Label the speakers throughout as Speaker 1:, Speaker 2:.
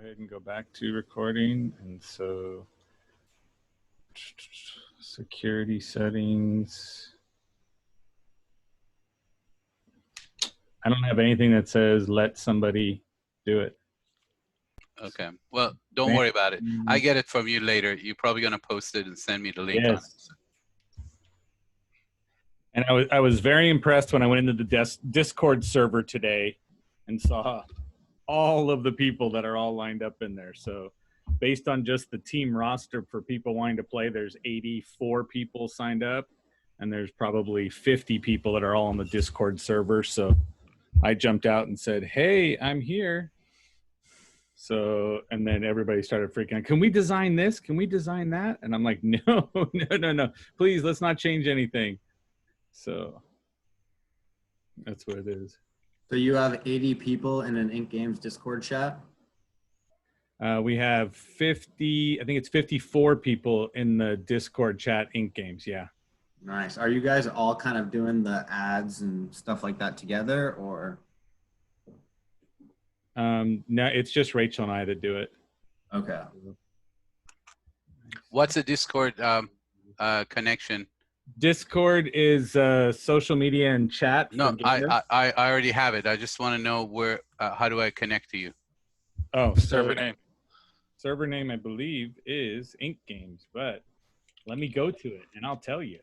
Speaker 1: Go ahead and go back to recording. And so security settings. I don't have anything that says let somebody do it.
Speaker 2: Okay. Well, don't worry about it. I get it from you later. You're probably going to post it and send me the link on it.
Speaker 1: And I was very impressed when I went into the Discord server today and saw all of the people that are all lined up in there. So based on just the team roster for people wanting to play, there's 84 people signed up, and there's probably 50 people that are all on the Discord server. So I jumped out and said, hey, I'm here. So, and then everybody started freaking out. Can we design this? Can we design that? And I'm like, no. Please, let's not change anything. So that's what it is.
Speaker 3: So you have 80 people in an Ink Games Discord chat?
Speaker 1: We have 50, I think it's 54 people in the Discord chat, Ink Games, yeah.
Speaker 3: Nice. Are you guys all kind of doing the ads and stuff like that together, or?
Speaker 1: No, it's just Rachel and I that do it.
Speaker 3: Okay.
Speaker 2: What's a Discord connection?
Speaker 1: Discord is social media and chat.
Speaker 2: No, I already have it. I just want to know where. How do I connect to you?
Speaker 1: Oh,
Speaker 4: server name.
Speaker 1: Server name, I believe, is Ink Games, but let me go to it and I'll tell you.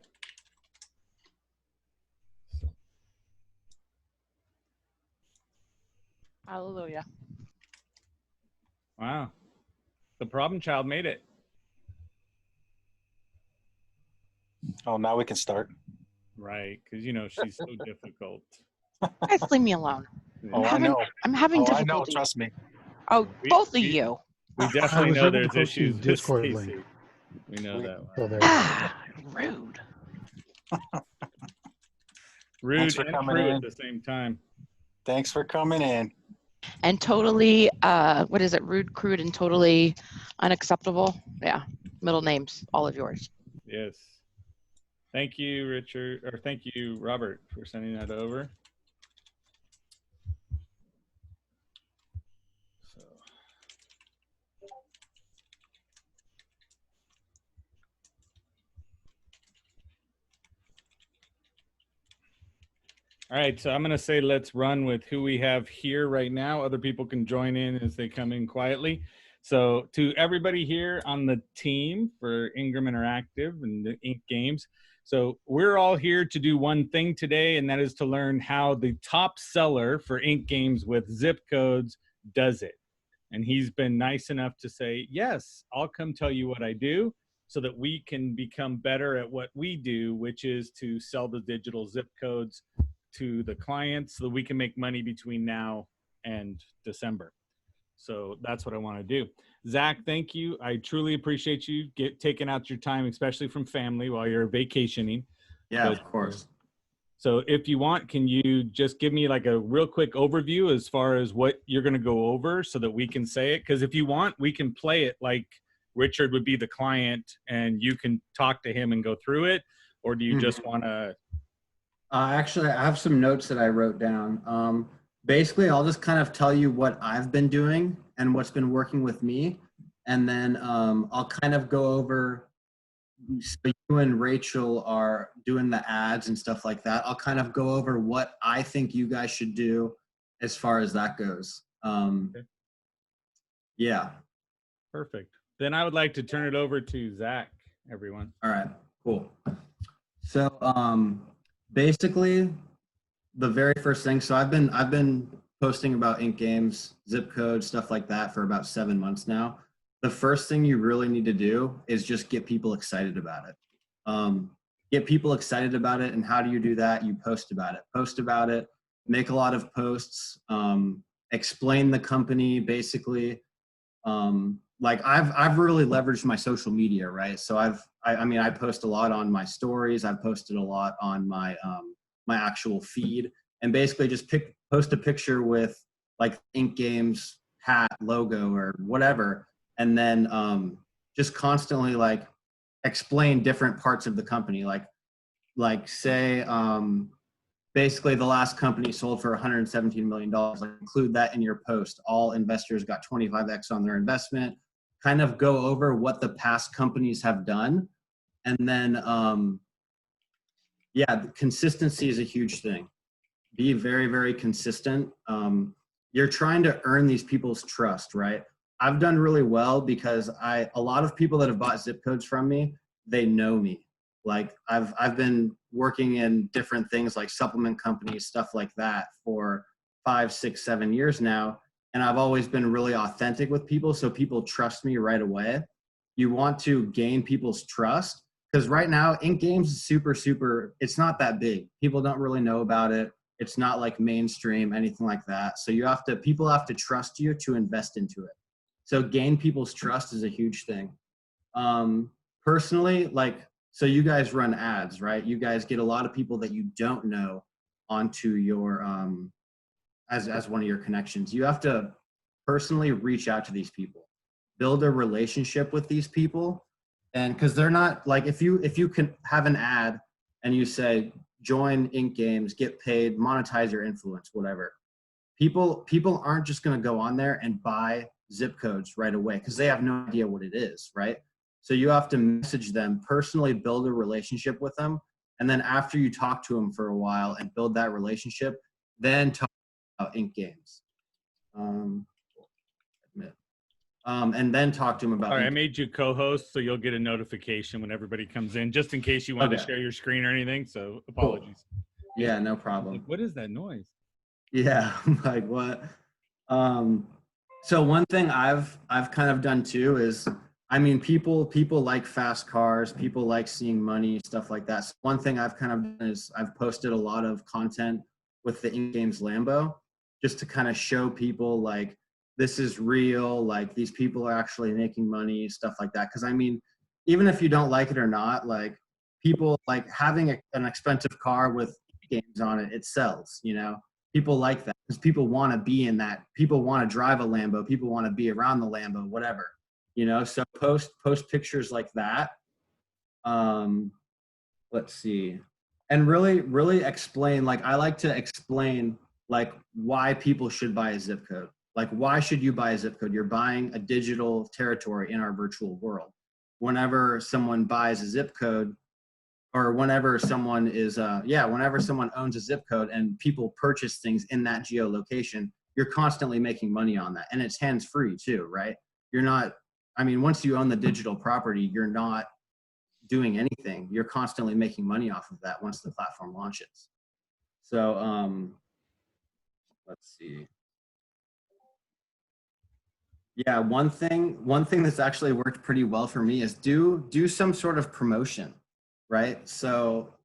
Speaker 5: Hallelujah.
Speaker 1: Wow. The problem child made it.
Speaker 4: Oh, now we can start.
Speaker 1: Right, because you know she's so difficult.
Speaker 5: Guys, leave me alone.
Speaker 4: Oh, I know.
Speaker 5: I'm having difficulty.
Speaker 4: I know. Trust me.
Speaker 5: Oh, both of you.
Speaker 1: We definitely know there's issues with
Speaker 6: Discord
Speaker 1: Stacey.
Speaker 6: link.
Speaker 1: We know that one.
Speaker 6: So there.
Speaker 5: Rude.
Speaker 1: Rude
Speaker 4: Thanks for
Speaker 1: and
Speaker 4: coming
Speaker 1: true
Speaker 4: in.
Speaker 1: at the same time.
Speaker 4: Thanks for coming in.
Speaker 5: And totally, what is it? Rude, crude, and totally unacceptable. Yeah. Middle names, all of yours.
Speaker 1: Yes. Thank you, Richard, or thank you, Robert, for sending that over. So. All right, so I'm going to say let's run with who we have here right now. Other people can join in as they come in quietly. So to everybody here on the team for Ingram Interactive and the Ink Games, so we're all here to do one thing today, and that is to learn how the top seller for Ink Games with zip codes does it. And he's been nice enough to say, yes, I'll come tell you what I do so that we can become better at what we do, which is to sell the digital zip codes to the clients so that we can make money between now and December. So that's what I want to do. Zach, thank you. I truly appreciate you taking out your time, especially from family while you're vacationing.
Speaker 3: Yeah, of course.
Speaker 1: So if you want, can you just give me like a real quick overview as far as what you're going to go over so that we can say it? Because if you want, we can play it like Richard would be the client and you can talk to him and go through it. Or do you just want to?
Speaker 3: Actually, I have some notes that I wrote down. Basically, I'll just kind of tell you what I've been doing and what's been working with me. And then I'll kind of go over, so you and Rachel are doing the ads and stuff like that. I'll kind of go over what I think you guys should do as far as that goes.
Speaker 1: Okay.
Speaker 3: Yeah.
Speaker 1: Perfect. Then I would like to turn it over to Zach, everyone.
Speaker 3: All right, cool. So basically, the very first thing, so I've been posting about Ink Games, zip code, stuff like that for about 7 months now. The first thing you really need to do is just get people excited about it. Get people excited about it, and how do you do that? You post about it. Post about it, make a lot of posts, explain the company, basically. Like I've really leveraged my social media, right? So I mean, I post a lot on my stories. I've posted a lot on my my actual feed, and basically just post a picture with like Ink Games hat, logo, or whatever, and then just constantly like explain different parts of the company, like say basically the last company sold for $117 million. Like, include that in your post. All investors got 25x on their investment. Kind of go over what the past companies have done. And then, yeah, consistency is a huge thing. Be very, very consistent. You're trying to earn these people's trust, right? I've done really well because a lot of people that have bought zip codes from me, they know me. Like I've been working in different things like supplement companies, stuff like that for 5, 6, 7 years now. And I've always been really authentic with people. So people trust me right away. You want to gain people's trust because right now Ink Games is super, it's not that big. People don't really know about it. It's not like mainstream, anything like that. So people have to trust you to invest into it. So gain people's trust is a huge thing. Personally, so you guys run ads, right? You guys get a lot of people that you don't know onto your, as one of your connections. You have to personally reach out to these people, build a relationship with these people. And because they're not like, if you can have an ad and you say, join Ink Games, get paid, monetize your influence, whatever. People aren't just going to go on there and buy zip codes right away because they have no idea what it is, right? So you have to message them, personally build a relationship with them. And then after you talk to them for a while and build that relationship, then talk about Ink Games. And then talk to them about.
Speaker 1: All right, I made you co-host, so you'll get a notification when everybody comes in, just in case you want to share your screen or anything. So apologies.
Speaker 3: Cool. Yeah, no problem.
Speaker 1: Like, what is that noise?
Speaker 3: Yeah, like what? So one thing I've kind of done too is, I mean, people like fast cars, people like seeing money, stuff like that. So one thing I've kind of done is I've posted a lot of content with the Ink Games Lambo, just to kind of show people like, this is real, like these people are actually making money, stuff like that. Because I mean, even if you don't like it or not, like people like having an expensive car with games on it, it sells, you know? People like that because people want to be in that. People want to drive a Lambo. People want to be around the Lambo, whatever, you know? So post pictures like that. Let's see. And really explain, like I like to explain like why people should buy a zip code. Like, why should you buy a zip code? You're buying a digital territory in our virtual world. Whenever someone buys a zip code, or whenever someone is, whenever someone owns a zip code and people purchase things in that geolocation, you're constantly making money on that. And it's hands-free too, right? You're not, I mean, once you own the digital property, you're not doing anything. You're constantly making money off of that once the platform launches. So, let's see. Yeah, one thing that's actually worked pretty well for me is do some sort of promotion, right? So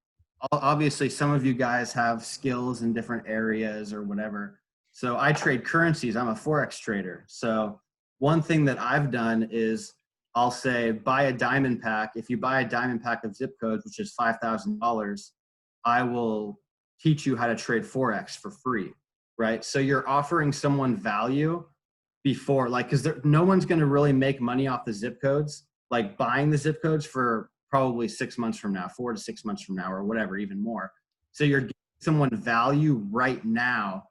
Speaker 3: obviously some of you guys have skills in different areas or whatever. So I trade currencies. I'm a Forex trader. So one thing that I've done is I'll say buy a diamond pack. If you buy a diamond pack of zip codes, which is $5,000, I will teach you how to trade Forex for free, right? So you're offering someone value before, like, because no one's going to really make money off the zip codes, like buying the zip codes for probably 6 months from now, 4 to 6 months from now, or whatever, even more. So you're giving someone value right now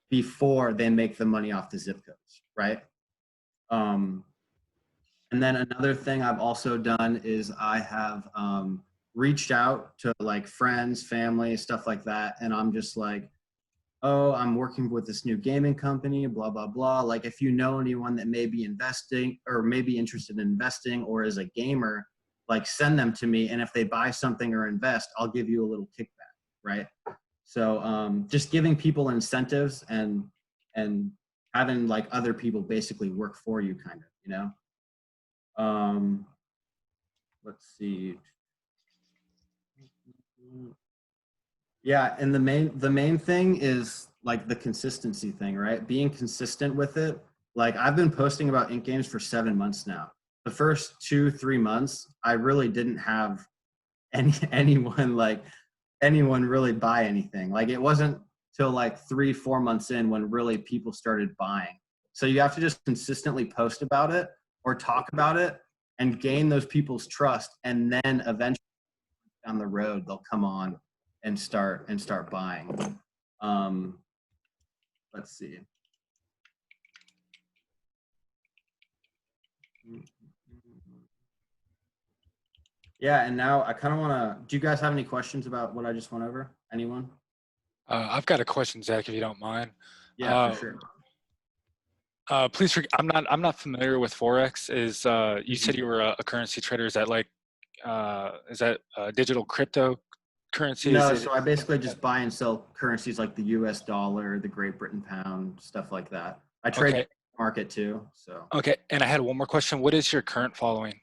Speaker 3: before they make the money off the zip codes, right? And then another thing I've also done is I have reached out to like friends, family, stuff like that, and I'm just like, oh, I'm working with this new gaming company, blah, blah, blah. Like if you know anyone that may be investing or may be interested in investing or is a gamer, like send them to me. And if they buy something or invest, I'll give you a little kickback, right? So just giving people incentives and having like other people basically work for you kind of, you know? Let's see. Yeah, and the main thing is like the consistency thing, right? Being consistent with it. Like I've been posting about Ink Games for 7 months now. The first 2-3 months, I really didn't have anyone really buy anything. Like it wasn't till like 3-4 months in when really people started buying. So you have to just consistently post about it or talk about it and gain those people's trust, and then eventually down the road they'll come on and start buying. Let's see. Yeah, and now I kind of want to. Do you guys have any questions about what I just went over? Anyone?
Speaker 6: I've got a question, Zach, if you don't mind.
Speaker 3: Yeah, for sure.
Speaker 6: Please forgive, I'm not familiar with Forex. You said you were a currency trader. Is that like digital cryptocurrency?
Speaker 3: No, so I basically just buy and sell currencies like the US dollar, the Great Britain pound, stuff like that. I trade
Speaker 6: Okay.
Speaker 3: market too. So
Speaker 6: Okay, and I had one more question. What is your current following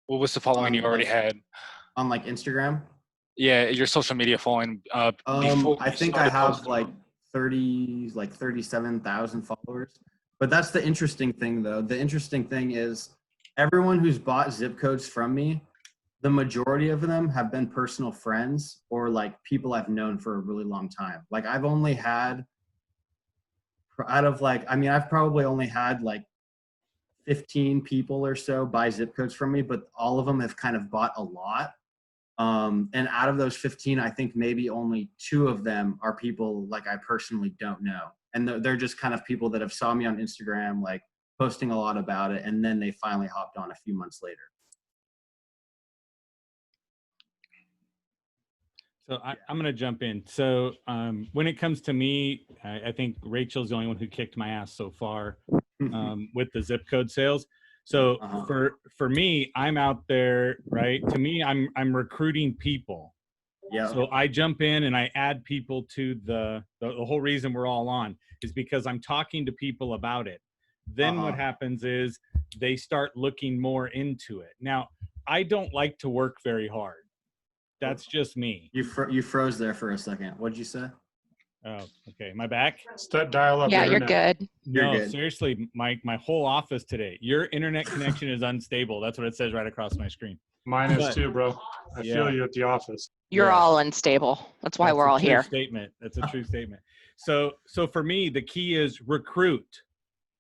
Speaker 6: what was the following you already had?
Speaker 3: on like Instagram,
Speaker 6: Yeah, your social media following before
Speaker 3: I
Speaker 6: you
Speaker 3: think I
Speaker 6: started
Speaker 3: have
Speaker 6: posting.
Speaker 3: like 37,000 followers. But that's the interesting thing though. The interesting thing is everyone who's bought zip codes from me, the majority of them have been personal friends or like people I've known for a really long time. Like I've only had I've probably only had like 15 people or so buy zip codes from me, but all of them have kind of bought a lot. And out of those 15, I think maybe only 2 of them are people like I personally don't know. And they're just kind of people that have saw me on Instagram, like posting a lot about it. And then they finally hopped on a few months later.
Speaker 1: So I'm going to jump in. So when it comes to me, I think Rachel's the only one who kicked my ass so far with the zip code sales. So for me, I'm out there, right? To me, I'm recruiting people.
Speaker 3: Yeah.
Speaker 1: So I jump in and I add people to the whole reason we're all on is because I'm talking to people about it. Then what happens is they start looking more into it. Now, I don't like to work very hard. That's just me.
Speaker 3: You froze there for a second. What'd you say?
Speaker 1: Oh, okay. Am I back?
Speaker 7: Dial up.
Speaker 5: Yeah, you're
Speaker 7: internet.
Speaker 5: good.
Speaker 1: No,
Speaker 3: good.
Speaker 1: seriously, my whole office today. Your internet connection is unstable. That's what it says right across my screen.
Speaker 7: Mine is
Speaker 1: But-
Speaker 7: too, bro. I
Speaker 1: Yeah.
Speaker 7: feel you at the office.
Speaker 5: You're
Speaker 1: Yeah.
Speaker 5: all unstable. That's why we're all
Speaker 1: That's a true
Speaker 5: here.
Speaker 1: statement. That's a true statement. So for me, the key is recruit.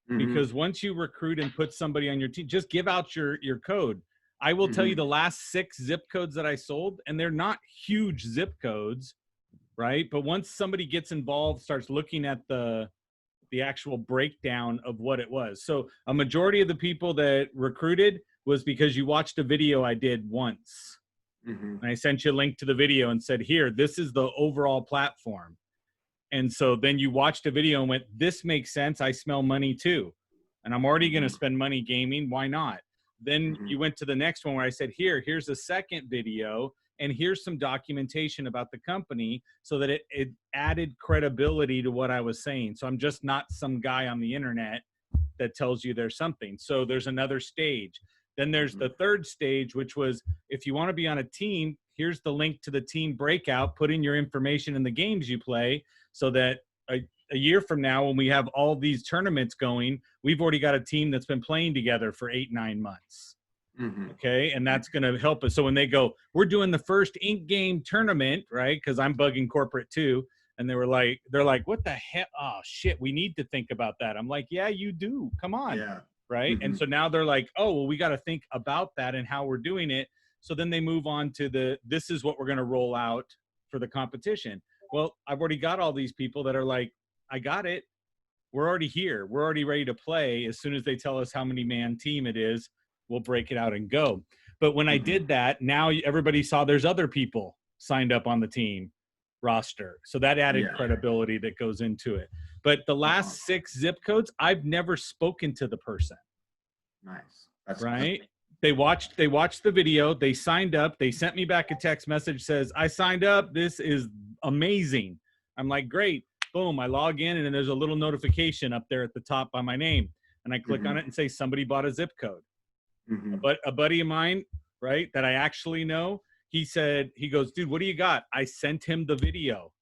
Speaker 1: Because once you recruit and put somebody on your team, just give out your code. I will tell you the last 6 zip codes that I sold, and they're not huge zip codes, right? But once somebody gets involved, starts looking at the actual breakdown of what it was. So a majority of the people that recruited was because you watched a video I did once. And I sent you a link to the video and said, here, this is the overall platform. And so then you watched a video and went, this makes sense. I smell money too. And I'm already going to spend money gaming. Why not? Then you went to the next one where I said, here's a second video. And here's some documentation about the company so that it added credibility to what I was saying. So I'm just not some guy on the internet that tells you there's something. So there's another stage. Then there's the third stage, which was if you want to be on a team, here's the link to the team breakout. Put in your information in the games you play so that a year from now, when we have all these tournaments going, we've already got a team that's been playing together for 8-9 months. Okay. And that's going to help us. So when they go, we're doing the first Ink game tournament, right? Because I'm bugging corporate too. And they're like, what the heck? Oh shit, we need to think about that. I'm like, yeah, you do. Come on.
Speaker 3: Yeah.
Speaker 1: Right. And so now they're like, oh, well, we got to think about that and how we're doing it. So then they move on to this is what we're going to roll out for the competition. Well, I've already got all these people that are like, I got it. We're already here. We're already ready to play. As soon as they tell us how many man team it is, we'll break it out and go. But when I did that, now everybody saw there's other people signed up on the team roster. So that added credibility that goes into it. But the last 6 zip codes, I've never spoken to the person.
Speaker 3: Nice. That's
Speaker 1: right. They watched the video. They signed up. They sent me back a text message says, I signed up. This is amazing. I'm like, great. Boom. I log in and then there's a little notification up there at the top by my name. And I click on it and say, somebody bought a zip code. But a buddy of mine, right, that I actually know, he goes, dude, what do you got? I sent him the video.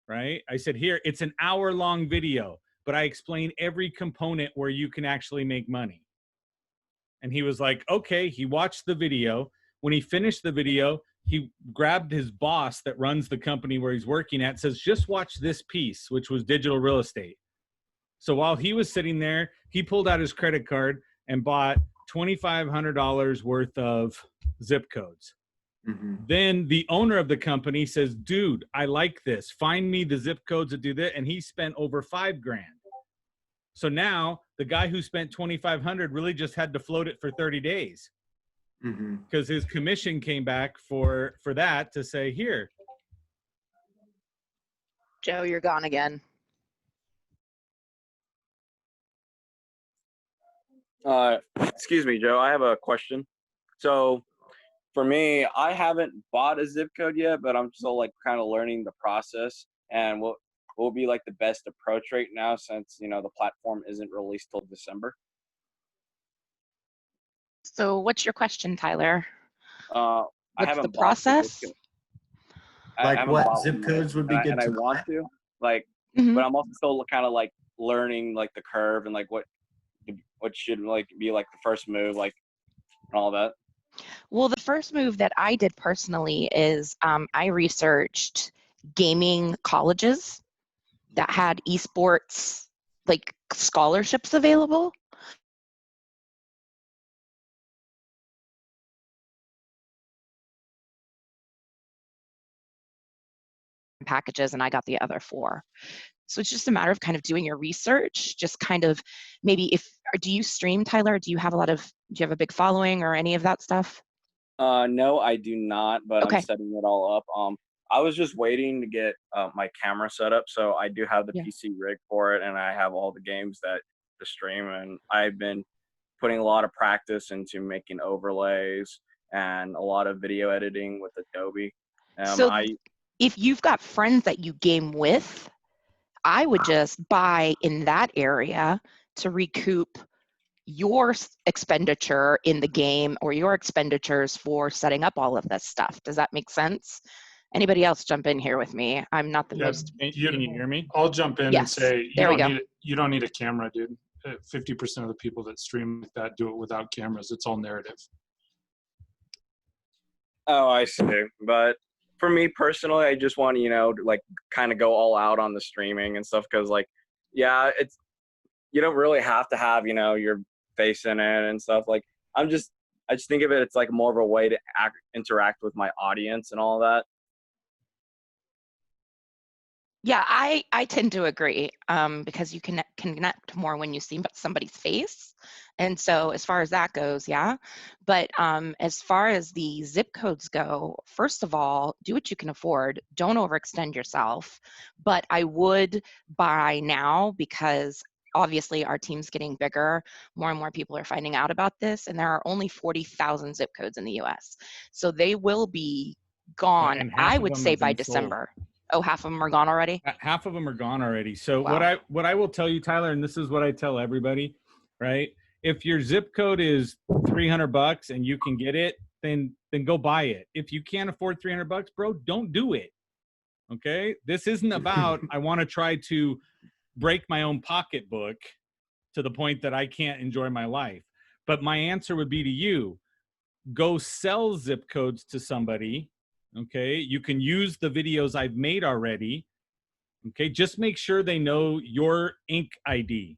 Speaker 1: Right. I said, here, it's an hour-long video, but I explain every component where you can actually make money. And he was like, okay. He watched the video. When he finished the video, he grabbed his boss that runs the company where he's working at, says, just watch this piece, which was digital real estate. So while he was sitting there, he pulled out his credit card and bought $2,500 worth of zip codes. Then the owner of the company says, dude, I like this. Find me the zip codes that do that. And he spent over $5,000. So now the guy who spent $2,500 really just had to float it for 30 days because his commission came back for that to say, here.
Speaker 5: Joe, you're gone again.
Speaker 8: Excuse me, Joe. I have a question. So for me, I haven't bought a zip code yet, but I'm still like kind of learning the process and what will be like the best approach right now since, you know, the platform isn't released till December.
Speaker 5: So what's your question, Tyler?
Speaker 8: I
Speaker 5: What's
Speaker 8: haven't
Speaker 5: the
Speaker 8: bought the zip
Speaker 5: process?
Speaker 8: code.
Speaker 3: Like
Speaker 8: haven't
Speaker 3: what
Speaker 8: bought
Speaker 3: zip
Speaker 8: one
Speaker 3: codes would be
Speaker 8: yet,
Speaker 3: good
Speaker 8: and I
Speaker 3: to
Speaker 8: want
Speaker 3: buy?
Speaker 8: to, like,
Speaker 5: Mhm.
Speaker 8: but I'm also still kind of like learning like the curve and like what should like be like the first move, like, and all that.
Speaker 5: Well, the first move that I did personally is I researched gaming colleges that had esports like scholarships available. Packages, and I got the other 4. So it's just a matter of kind of doing your research, just kind of maybe do you stream, Tyler? Do you have a big following or any of that stuff?
Speaker 8: No, I do not, but I'm
Speaker 5: Okay.
Speaker 8: setting it all up. I was just waiting to get my camera set up, so I do have the
Speaker 5: Yeah.
Speaker 8: PC rig for it, and I have all the games that to stream, and I've been putting a lot of practice into making overlays and a lot of video editing with Adobe.
Speaker 5: So if you've got friends that you game with, I would just buy in that area to recoup your expenditure in the game or your expenditures for setting up all of this stuff. Does that make sense? Anybody else jump in here with me? I'm not the most.
Speaker 1: Can you hear me?
Speaker 7: I'll jump in and
Speaker 5: Yes,
Speaker 7: say
Speaker 5: there we go.
Speaker 7: you don't need a camera, dude. 50% of the people that stream like that do it without cameras. It's all narrative.
Speaker 8: Oh, I see. But for me personally, I just want to, you know, like kind of go all out on the streaming and stuff because, like, yeah, you don't really have to have, you know, your face in it and stuff. Like, I just think of it, it's like more of a way to interact with my audience and all that.
Speaker 5: Yeah, I tend to agree because you can connect more when you see somebody's face. And so as far as that goes, yeah. But as far as the zip codes go, first of all, do what you can afford. Don't overextend yourself. But I would buy now because obviously our team's getting bigger. More and more people are finding out about this. And there are only 40,000 zip codes in the US. So they will be gone,
Speaker 1: And half
Speaker 5: I
Speaker 1: of
Speaker 5: would
Speaker 1: them
Speaker 5: say
Speaker 1: have
Speaker 5: by
Speaker 1: been sold.
Speaker 5: December. Oh, half of them are gone already?
Speaker 1: Half of them are gone already. So
Speaker 5: Wow.
Speaker 1: what I will tell you, Tyler, and this is what I tell everybody, right? If your zip code is $300 and you can get it, then go buy it. If you can't afford $300, bro, don't do it. Okay? This isn't about I want to try to break my own pocketbook to the point that I can't enjoy my life. But my answer would be to you, go sell zip codes to somebody. Okay? You can use the videos I've made already. Okay, just make sure they know your Inc. ID.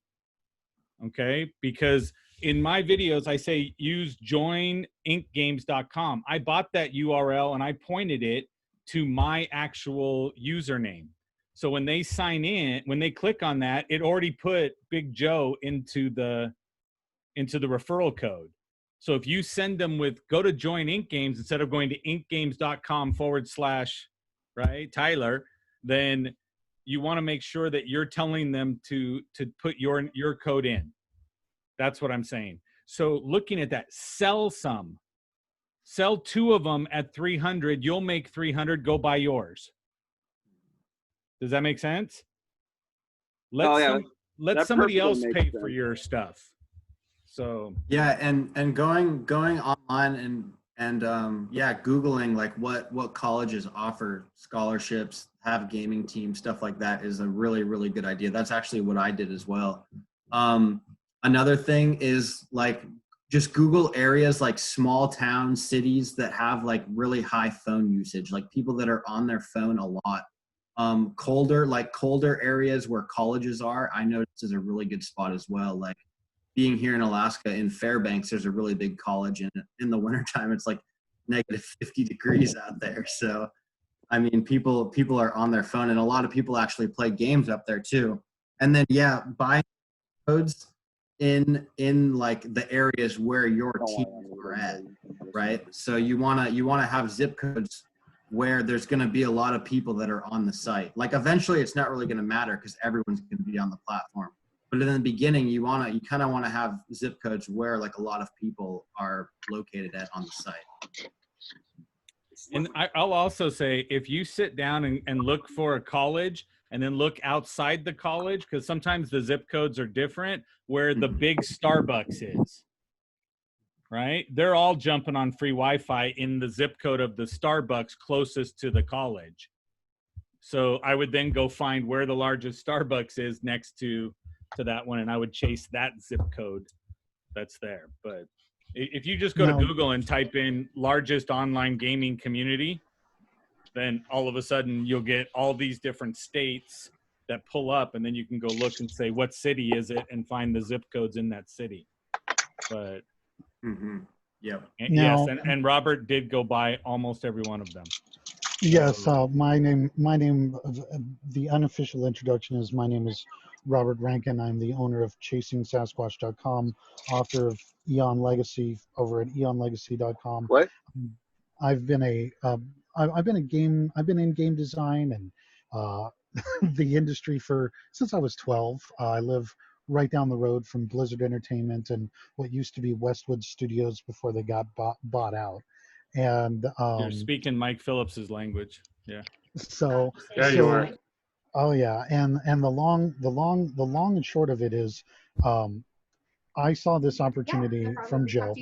Speaker 1: Okay, because in my videos, I say use joinincgames.com. I bought that URL and I pointed it to my actual username. So when they sign in, when they click on that, it already put Big Joe into the referral code. So if you send them with go to Join Inc. Games instead of going to incgames.com / right, Tyler, then you want to make sure that you're telling them to put your code in. That's what I'm saying. So looking at that, sell 2 of them at 300. You'll make 300. Go buy yours. Does that make sense? Let somebody else pay for your stuff. So
Speaker 3: yeah, and going online and yeah, Googling like what colleges offer scholarships, have gaming teams, stuff like that is a really, really good idea. That's actually what I did as well. Another thing is like just Google areas like small town cities that have like really high phone usage, like people that are on their phone a lot. Colder areas where colleges are, I noticed is a really good spot as well. Like being here in Alaska in Fairbanks, there's a really big college, and in the wintertime, it's like negative 50 degrees out there. So, I mean, people are on their phone, and a lot of people actually play games up there too. And then, yeah, buying codes in like the areas where your teams are at, right? So you wanna have zip codes where there's going to be a lot of people that are on the site. Like eventually it's not really going to matter because everyone's going to be on the platform. But in the beginning, you kind of want to have zip codes where like a lot of people are located at on the site.
Speaker 1: And I'll also say, if you sit down and look for a college and then look outside the college, because sometimes the zip codes are different, where the big Starbucks is, right? They're all jumping on free Wi-Fi in the zip code of the Starbucks closest to the college. So I would then go find where the largest Starbucks is next to that one, and I would chase that zip code that's there. But if you just go to Google and type in largest online gaming community, then all of a sudden you'll get all these different states that pull up, and then you can go look and say, what city is it, and find the zip codes in that city. But
Speaker 3: Yep.
Speaker 1: Yes, and Robert did go by almost every one of them.
Speaker 9: Yes, my name, the unofficial introduction is, my name is Robert Rankin. I'm the owner of ChasingSasquatch.com, author of Eon Legacy over at eonlegacy.com.
Speaker 8: What?
Speaker 9: I've been in game design and the industry since I was 12. I live right down the road from Blizzard Entertainment and what used to be Westwood Studios before they got bought out. And
Speaker 1: you're speaking Mike Phillips's language. Yeah.
Speaker 9: So
Speaker 7: yeah, you are.
Speaker 9: Oh yeah, and the long and short of it is, I saw this opportunity from Joe,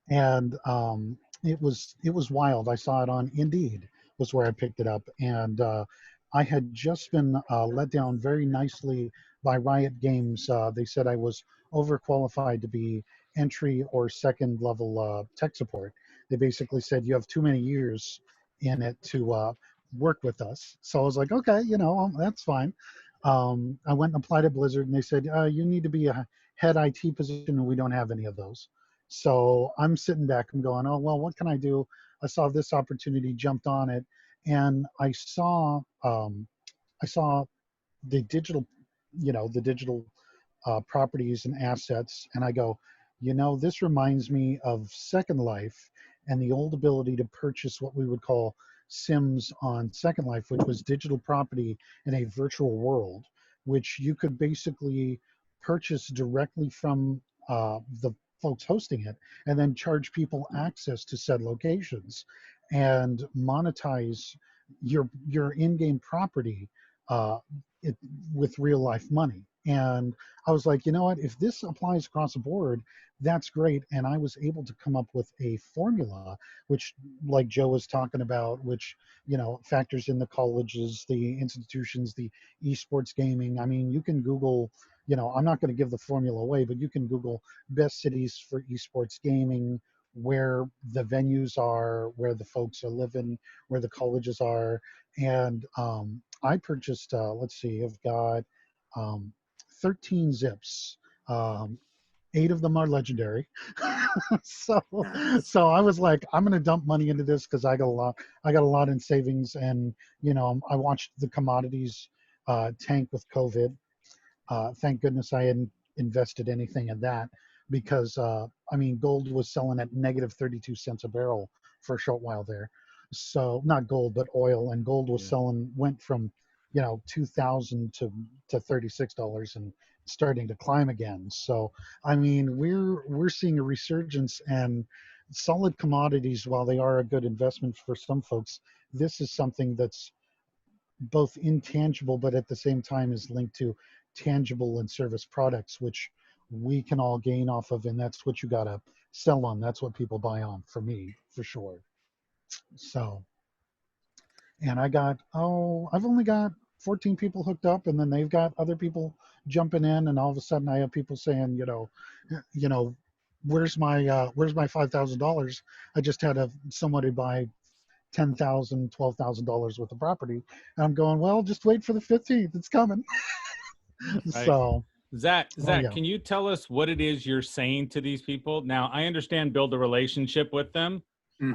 Speaker 9: and it was wild. I saw it on Indeed, was where I picked it up, and I had just been let down very nicely by Riot Games. They said I was overqualified to be entry or second level tech support. They basically said you have too many years in it to work with us. So I was like, okay, that's fine. I went and applied at Blizzard, and they said, you need to be a head IT position, and we don't have any of those. So I'm sitting back, I'm going, oh, well, what can I do? I saw this opportunity, jumped on it, and I saw the digital, properties and assets, and I go, this reminds me of Second Life and the old ability to purchase what we would call Sims on Second Life, which was digital property in a virtual world, which you could basically purchase directly from the folks hosting it, and then charge people access to said locations and monetize your in-game property with real life money. And I was like, you know what, if this applies across the board, that's great. And I was able to come up with a formula, which, like Joe was talking about, which, factors in the colleges, the institutions, the esports gaming. I mean, you can Google, I'm not going to give the formula away, but you can Google best cities for esports gaming, where the venues are, where the folks are living, where the colleges are. And I purchased, let's see, I've got 13 zips. 8 of them are legendary. so I was like, I'm going to dump money into this because I got a lot in savings. And, I watched the commodities tank with COVID. Thank goodness I hadn't invested anything in that, because gold was selling at negative 32 cents a barrel for a short while there. So not gold, but oil, and gold was went from, $2,000 to $36 and starting to climb again. So, we're seeing a resurgence, and solid commodities, while they are a good investment for some folks, this is something that's both intangible, but at the same time is linked to tangible and service products, which we can all gain off of. And that's what you got to sell on. That's what people buy on, for me, for sure. So, and I've only got 14 people hooked up, and then they've got other people jumping in, and all of a sudden I have people saying, where's my $5,000? I just had somebody buy $10,000, $12,000 worth of property, and I'm going, well, just wait for the 15th, it's coming.
Speaker 1: Right.
Speaker 9: So
Speaker 1: Zach, can you tell us what it is you're saying to these people? Now, I understand build a relationship with them,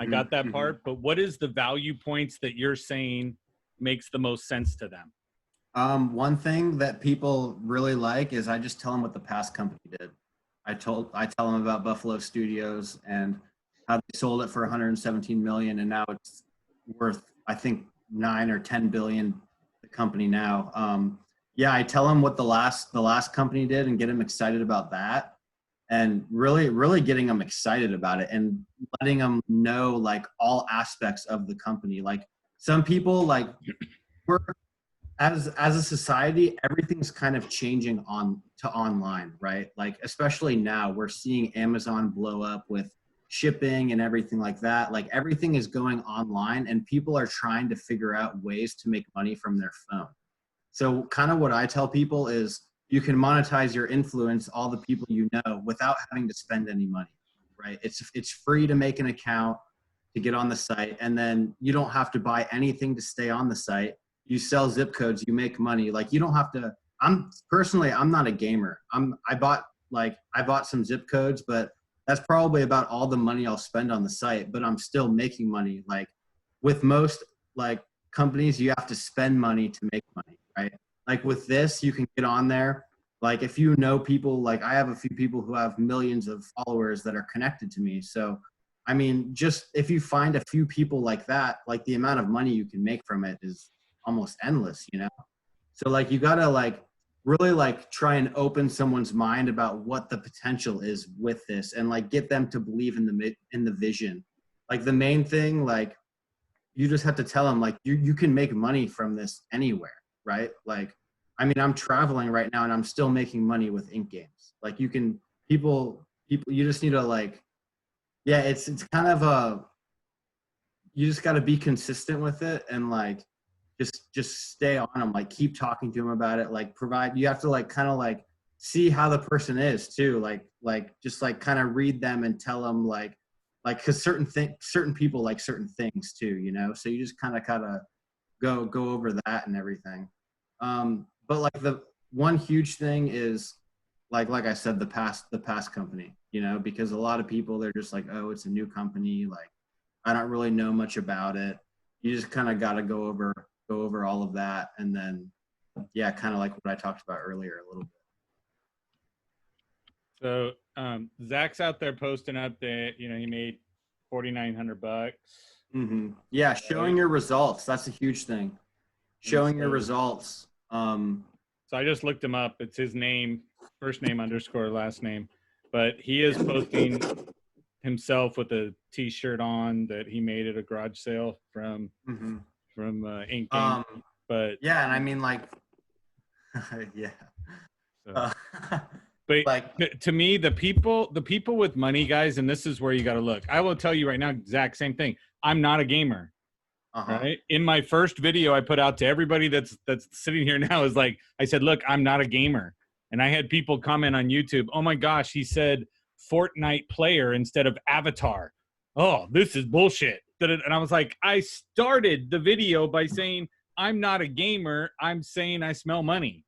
Speaker 1: I got that part, but what is the value points that you're saying makes the most sense to them?
Speaker 3: One thing that people really like is I just tell them what the past company did. I tell them about Buffalo Studios and how they sold it for 117 million, and now it's worth, I think, 9 or 10 billion. The company now. Yeah, I tell them what the last company did and get them excited about that, and really getting them excited about it and letting them know like all aspects of the company. Like some people, like we're as a society, everything's kind of changing on to online, right? Like especially now we're seeing Amazon blow up with shipping and everything like that. Like everything is going online and people are trying to figure out ways to make money from their phone. So kind of what I tell people is you can monetize your influence, all the people you know, without having to spend any money, right? It's free to make an account, to get on the site, and then you don't have to buy anything to stay on the site. You sell zip codes, you make money. Like you don't have to. I'm not a gamer. I bought some zip codes, but that's probably about all the money I'll spend on the site, but I'm still making money. Like with most like companies, you have to spend money to make money, right? Like with this, you can get on there. Like if you know people, like I have a few people who have millions of followers that are connected to me. So, I mean, just if you find a few people like that, like the amount of money you can make from it is almost endless, you know? So like you gotta like really like try and open someone's mind about what the potential is with this and like get them to believe in the vision. Like the main thing, like you just have to tell them like you can make money from this anywhere, right? Like, I mean, I'm traveling right now and I'm still making money with ink games. Like you can, people, you just need to like, yeah, it's kind of you just got to be consistent with it and like, just stay on them, like keep talking to them about it, like you have to like kind of like see how the person is too, like just like kind of read them and tell them like because certain people like certain things too, you know, so you just kind of go over that and everything. But like the one huge thing is like I said, the past company, you know, because a lot of people, they're just like, oh, it's a new company, like I don't really know much about it. You just kind of got to go over all of that, and then yeah, kind of like what I talked about earlier a little bit.
Speaker 1: So Zach's out there posting up that, you know, he made $4,900.
Speaker 3: Yeah, showing your results, that's a huge thing. Showing your results.
Speaker 1: So I just looked him up. It's his name, first name _ last name, but he is posting himself with a t-shirt on that he made at a garage sale from Ink Game. But
Speaker 3: yeah, and I mean like yeah.
Speaker 1: But like, to me, the people with money, guys, and this is where you got to look. I will tell you right now, Zach, same thing. I'm not a gamer. Right. In my first video I put out to everybody that's sitting here now is like, I said, look, I'm not a gamer. And I had people comment on YouTube, oh my gosh, he said Fortnite player instead of avatar. Oh, this is bullshit. And I was like, I started the video by saying I'm not a gamer. I'm saying I smell money.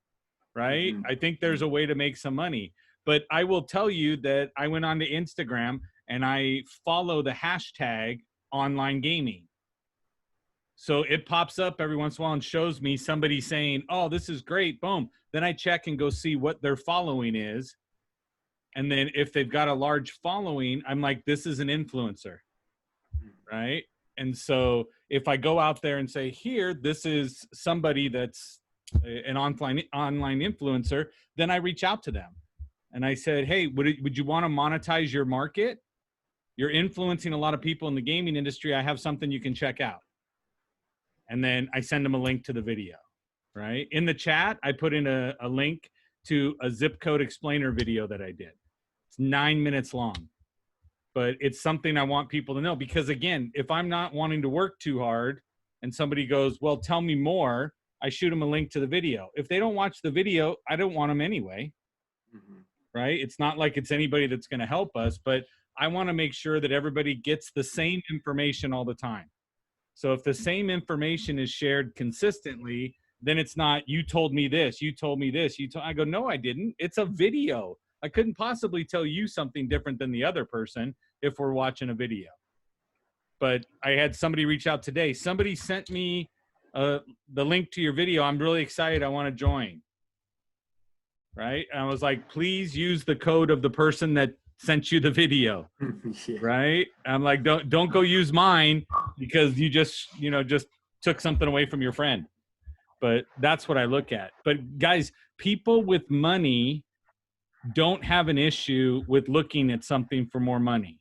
Speaker 1: Right? I think there's a way to make some money. But I will tell you that I went onto Instagram and I follow the hashtag online gaming. So it pops up every once in a while and shows me somebody saying, oh, this is great, boom. Then I check and go see what their following is. And then if they've got a large following, I'm like, this is an influencer, right? And so if I go out there and say, here, this is somebody that's an online influencer, then I reach out to them. And I said, hey, would you want to monetize your market? You're influencing a lot of people in the gaming industry. I have something you can check out. And then I send them a link to the video, right? In the chat, I put in a link to a zip code explainer video that I did. It's 9 minutes long, but it's something I want people to know because again, if I'm not wanting to work too hard and somebody goes, well, tell me more, I shoot them a link to the video. If they don't watch the video, I don't want them anyway, right? It's not like it's anybody that's going to help us, but I want to make sure that everybody gets the same information all the time. So if the same information is shared consistently, then it's not, you told me this, you told me this, I go, no, I didn't. It's a video. I couldn't possibly tell you something different than the other person if we're watching a video. but I had somebody reach out today. Somebody sent me the link to your video. I'm really excited. I want to join. Right. And I was like, please use the code of the person that sent you the video.
Speaker 3: Yeah.
Speaker 1: Right. I'm like, don't go use mine because you just took something away from your friend. But that's what I look at. But guys, people with money don't have an issue with looking at something for more money.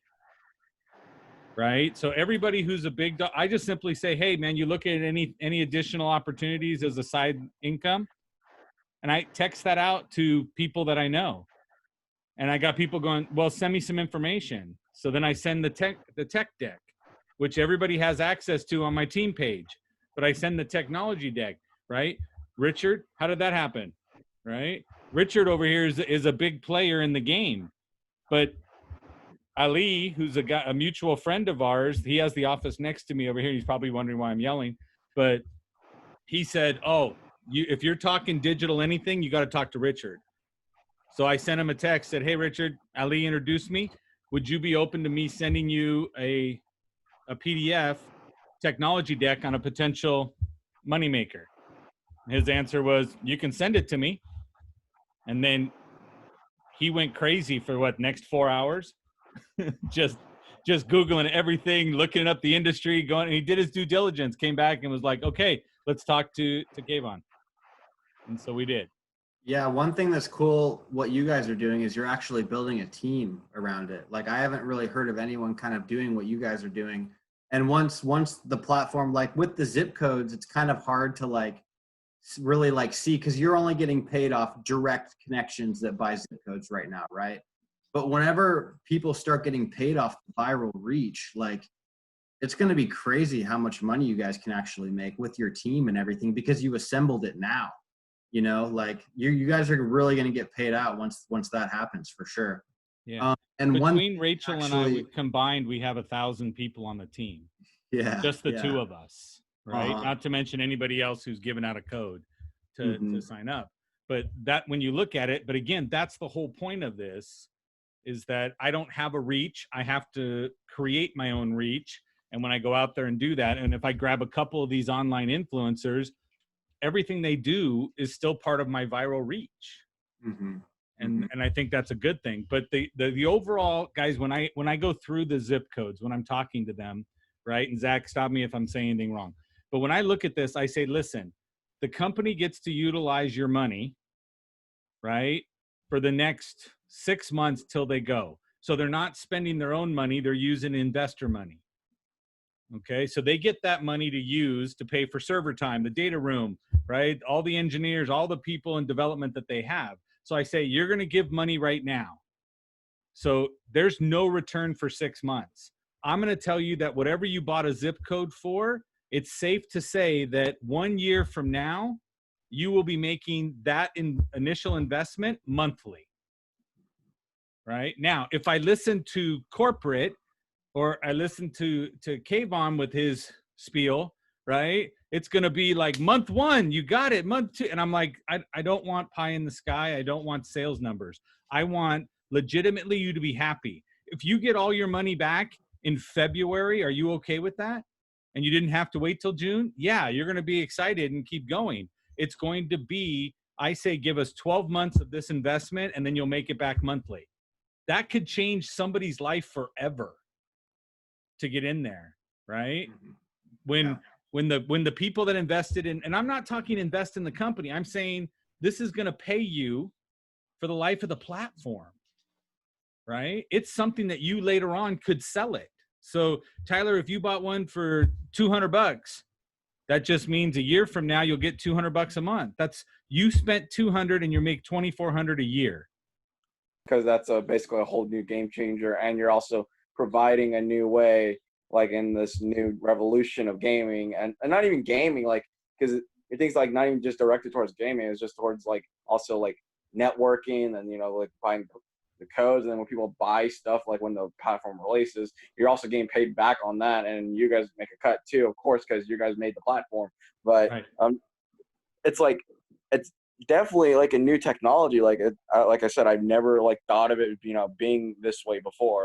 Speaker 1: Right. So everybody who's a big dog, I just simply say, hey man, you look at any additional opportunities as a side income. And I text that out to people that I know. And I got people going, well, send me some information. So then I send the tech deck, which everybody has access to on my team page. But I send the technology deck, right? Richard, how did that happen? Right? Richard over here is a big player in the game. But Ali, who's a mutual friend of ours, he has the office next to me over here. He's probably wondering why I'm yelling. But he said, oh, if you're talking digital anything, you got to talk to Richard. So I sent him a text, said, hey, Richard, Ali introduced me. Would you be open to me sending you a PDF technology deck on a potential moneymaker? His answer was, you can send it to me. And then he went crazy for next 4 hours? just Googling everything, looking up the industry, going, and he did his due diligence, came back and was like, okay, let's talk to Kayvon. And so we did.
Speaker 3: Yeah, one thing that's cool, what you guys are doing is you're actually building a team around it. Like I haven't really heard of anyone kind of doing what you guys are doing. And once the platform, like with the zip codes, it's kind of hard to really see, because you're only getting paid off direct connections that buy zip codes right now, right? But whenever people start getting paid off viral reach, it's going to be crazy how much money you guys can actually make with your team and everything, because you assembled it now. You guys are really going to get paid out once that happens, for sure.
Speaker 1: Yeah. And between Rachel and I combined, we have 1,000 people on the team.
Speaker 3: Yeah.
Speaker 1: Just the two of us, right? Not to mention anybody else who's given out a code to sign up. But when you look at it, but again, that's the whole point of this, is that I don't have a reach. I have to create my own reach. And when I go out there and do that, and if I grab a couple of these online influencers, everything they do is still part of my viral reach. And I think that's a good thing. But the overall, guys, when I go through the zip codes, when I'm talking to them, right? And Zach, stop me if I'm saying anything wrong. But when I look at this, I say, listen, the company gets to utilize your money, right, for the next 6 months till they go. So they're not spending their own money, they're using investor money. Okay, so they get that money to use to pay for server time, the data room, right? All the engineers, all the people in development that they have. So I say, you're going to give money right now. So there's no return for 6 months. I'm going to tell you that whatever you bought a zip code for, it's safe to say that 1 year from now, you will be making that initial investment monthly. Right? Now, if I listen to corporate, or I listen to Kayvon with his spiel, right? It's going to be like month 1, you got it, month 2. And I'm like, I don't want pie in the sky. I don't want sales numbers. I want legitimately you to be happy. If you get all your money back in February, are you okay with that? And you didn't have to wait till June? Yeah, you're going to be excited and keep going. It's going to be, I say, give us 12 months of this investment and then you'll make it back monthly. That could change somebody's life forever to get in there, right? When the people that invested in, and I'm not talking invest in the company, I'm saying this is going to pay you for the life of the platform, right? It's something that you later on could sell it. So Tyler, if you bought one for $200, that just means a year from now you'll get $200 a month. That's, you spent $200 and you make $2,400 a year.
Speaker 8: Because that's basically a whole new game changer, and you're also providing a new way, like in this new revolution of gaming, and not even gaming, like, because it things like not even just directed towards gaming, it's just towards also networking, and buying the codes, and then when people buy stuff, like when the platform releases, you're also getting paid back on that, and you guys make a cut too, of course, because you guys made the platform. But it's definitely a new technology. Like I said, I've never thought of it being this way before.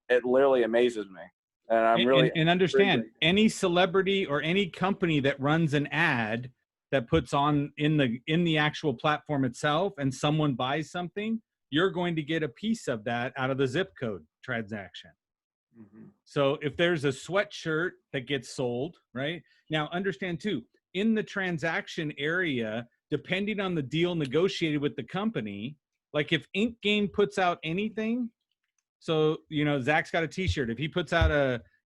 Speaker 8: It literally amazes me. And I'm really
Speaker 1: and understand, any celebrity or any company that runs an ad that puts on in the actual platform itself, and someone buys something, you're going to get a piece of that out of the zip code transaction. So if there's a sweatshirt that gets sold, right? Now understand too, in the transaction area, depending on the deal negotiated with the company, like if Ink Game puts out anything, so, you know, Zach's got a t-shirt. If he puts out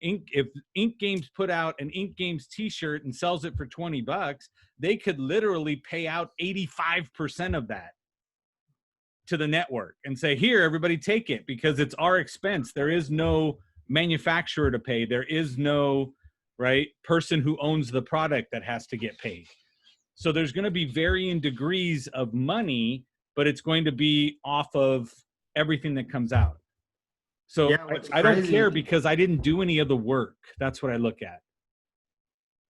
Speaker 1: if Ink Games put out an Ink Games t-shirt and sells it for $20, they could literally pay out 85% of that to the network and say, here, everybody take it, because it's our expense. There is no manufacturer to pay. There is no person who owns the product that has to get paid. So there's going to be varying degrees of money, but it's going to be off of everything that comes out. So
Speaker 3: Yeah,
Speaker 1: I don't care because I didn't do any of the work. That's what I look at.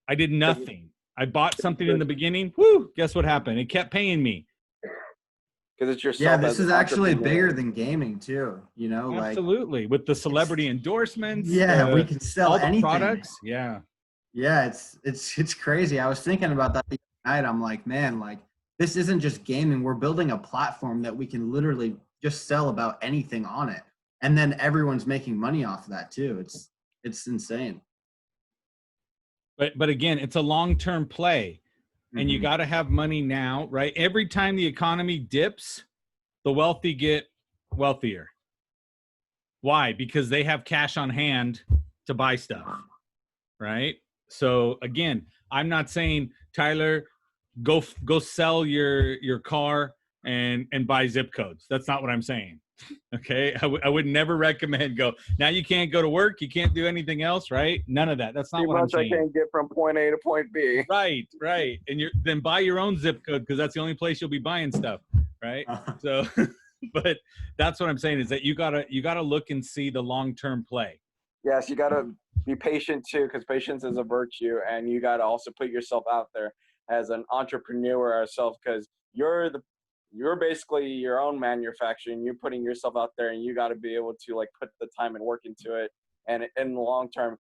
Speaker 1: I did nothing. I bought something in the beginning. Whoo, guess what happened? It kept paying me.
Speaker 8: Because it's yourself.
Speaker 3: Yeah, this is actually bigger than gaming too. You know,
Speaker 1: Absolutely.
Speaker 3: like
Speaker 1: with the celebrity endorsements.
Speaker 3: Yeah, we can sell
Speaker 1: all the
Speaker 3: anything.
Speaker 1: Products. Yeah.
Speaker 3: Yeah, it's crazy. I was thinking about that the other night. I'm like, man, like this isn't just gaming. We're building a platform that we can literally just sell about anything on it, and then everyone's making money off of that too. It's insane.
Speaker 1: But again, it's a long-term play. And you got to have money now, right? Every time the economy dips, the wealthy get wealthier. Why? Because they have cash on hand to buy stuff, right? So again, I'm not saying, Tyler, go sell your car and buy zip codes. That's not what I'm saying. Okay, I would never recommend now you can't go to work, you can't do anything else, right? None of that. That's not what I'm saying.
Speaker 8: I can't get from point A to point B.
Speaker 1: Right. And then buy your own zip code, because that's the only place you'll be buying stuff, right? So, but that's what I'm saying, is that you gotta look and see the long-term play.
Speaker 8: Yes, you gotta be patient too, because patience is a virtue, and you gotta also put yourself out there as an entrepreneur yourself, because you're basically your own manufacturer, and you're putting yourself out there, and you got to be able to like put the time and work into it. And in the long term,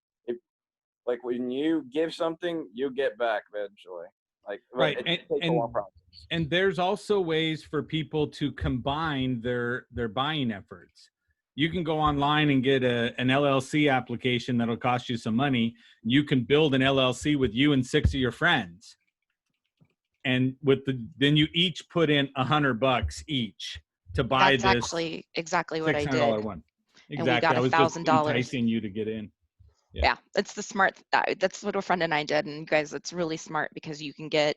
Speaker 8: like when you give something, you get back eventually. Like
Speaker 1: right,
Speaker 8: it takes a long process.
Speaker 1: And there's also ways for people to combine their buying efforts. You can go online and get an LLC application that'll cost you some money. You can build an LLC with you and 6 of your friends. And then you each put in $100 each to buy this.
Speaker 5: That's actually exactly what I did.
Speaker 1: One. Exactly.
Speaker 5: And we got
Speaker 1: I was just
Speaker 5: $1,000.
Speaker 1: enticing you to get in.
Speaker 5: Yeah, it's the smart. That's what a friend and I did. And guys, it's really smart, because you can get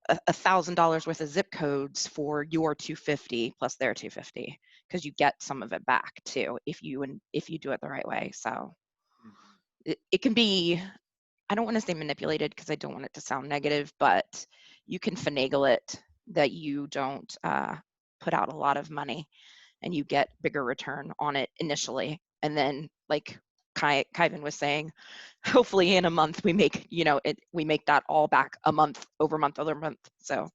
Speaker 5: $1,000 worth of zip codes for your 250 plus their 250, because you get some of it back too if you do it the right way. So it can be, I don't want to say manipulated, because I don't want it to sound negative, but you can finagle it that you don't put out a lot of money, and you get bigger return on it initially. And then, like Kyvan was saying, hopefully in a month we make, we make that all back month over month. So.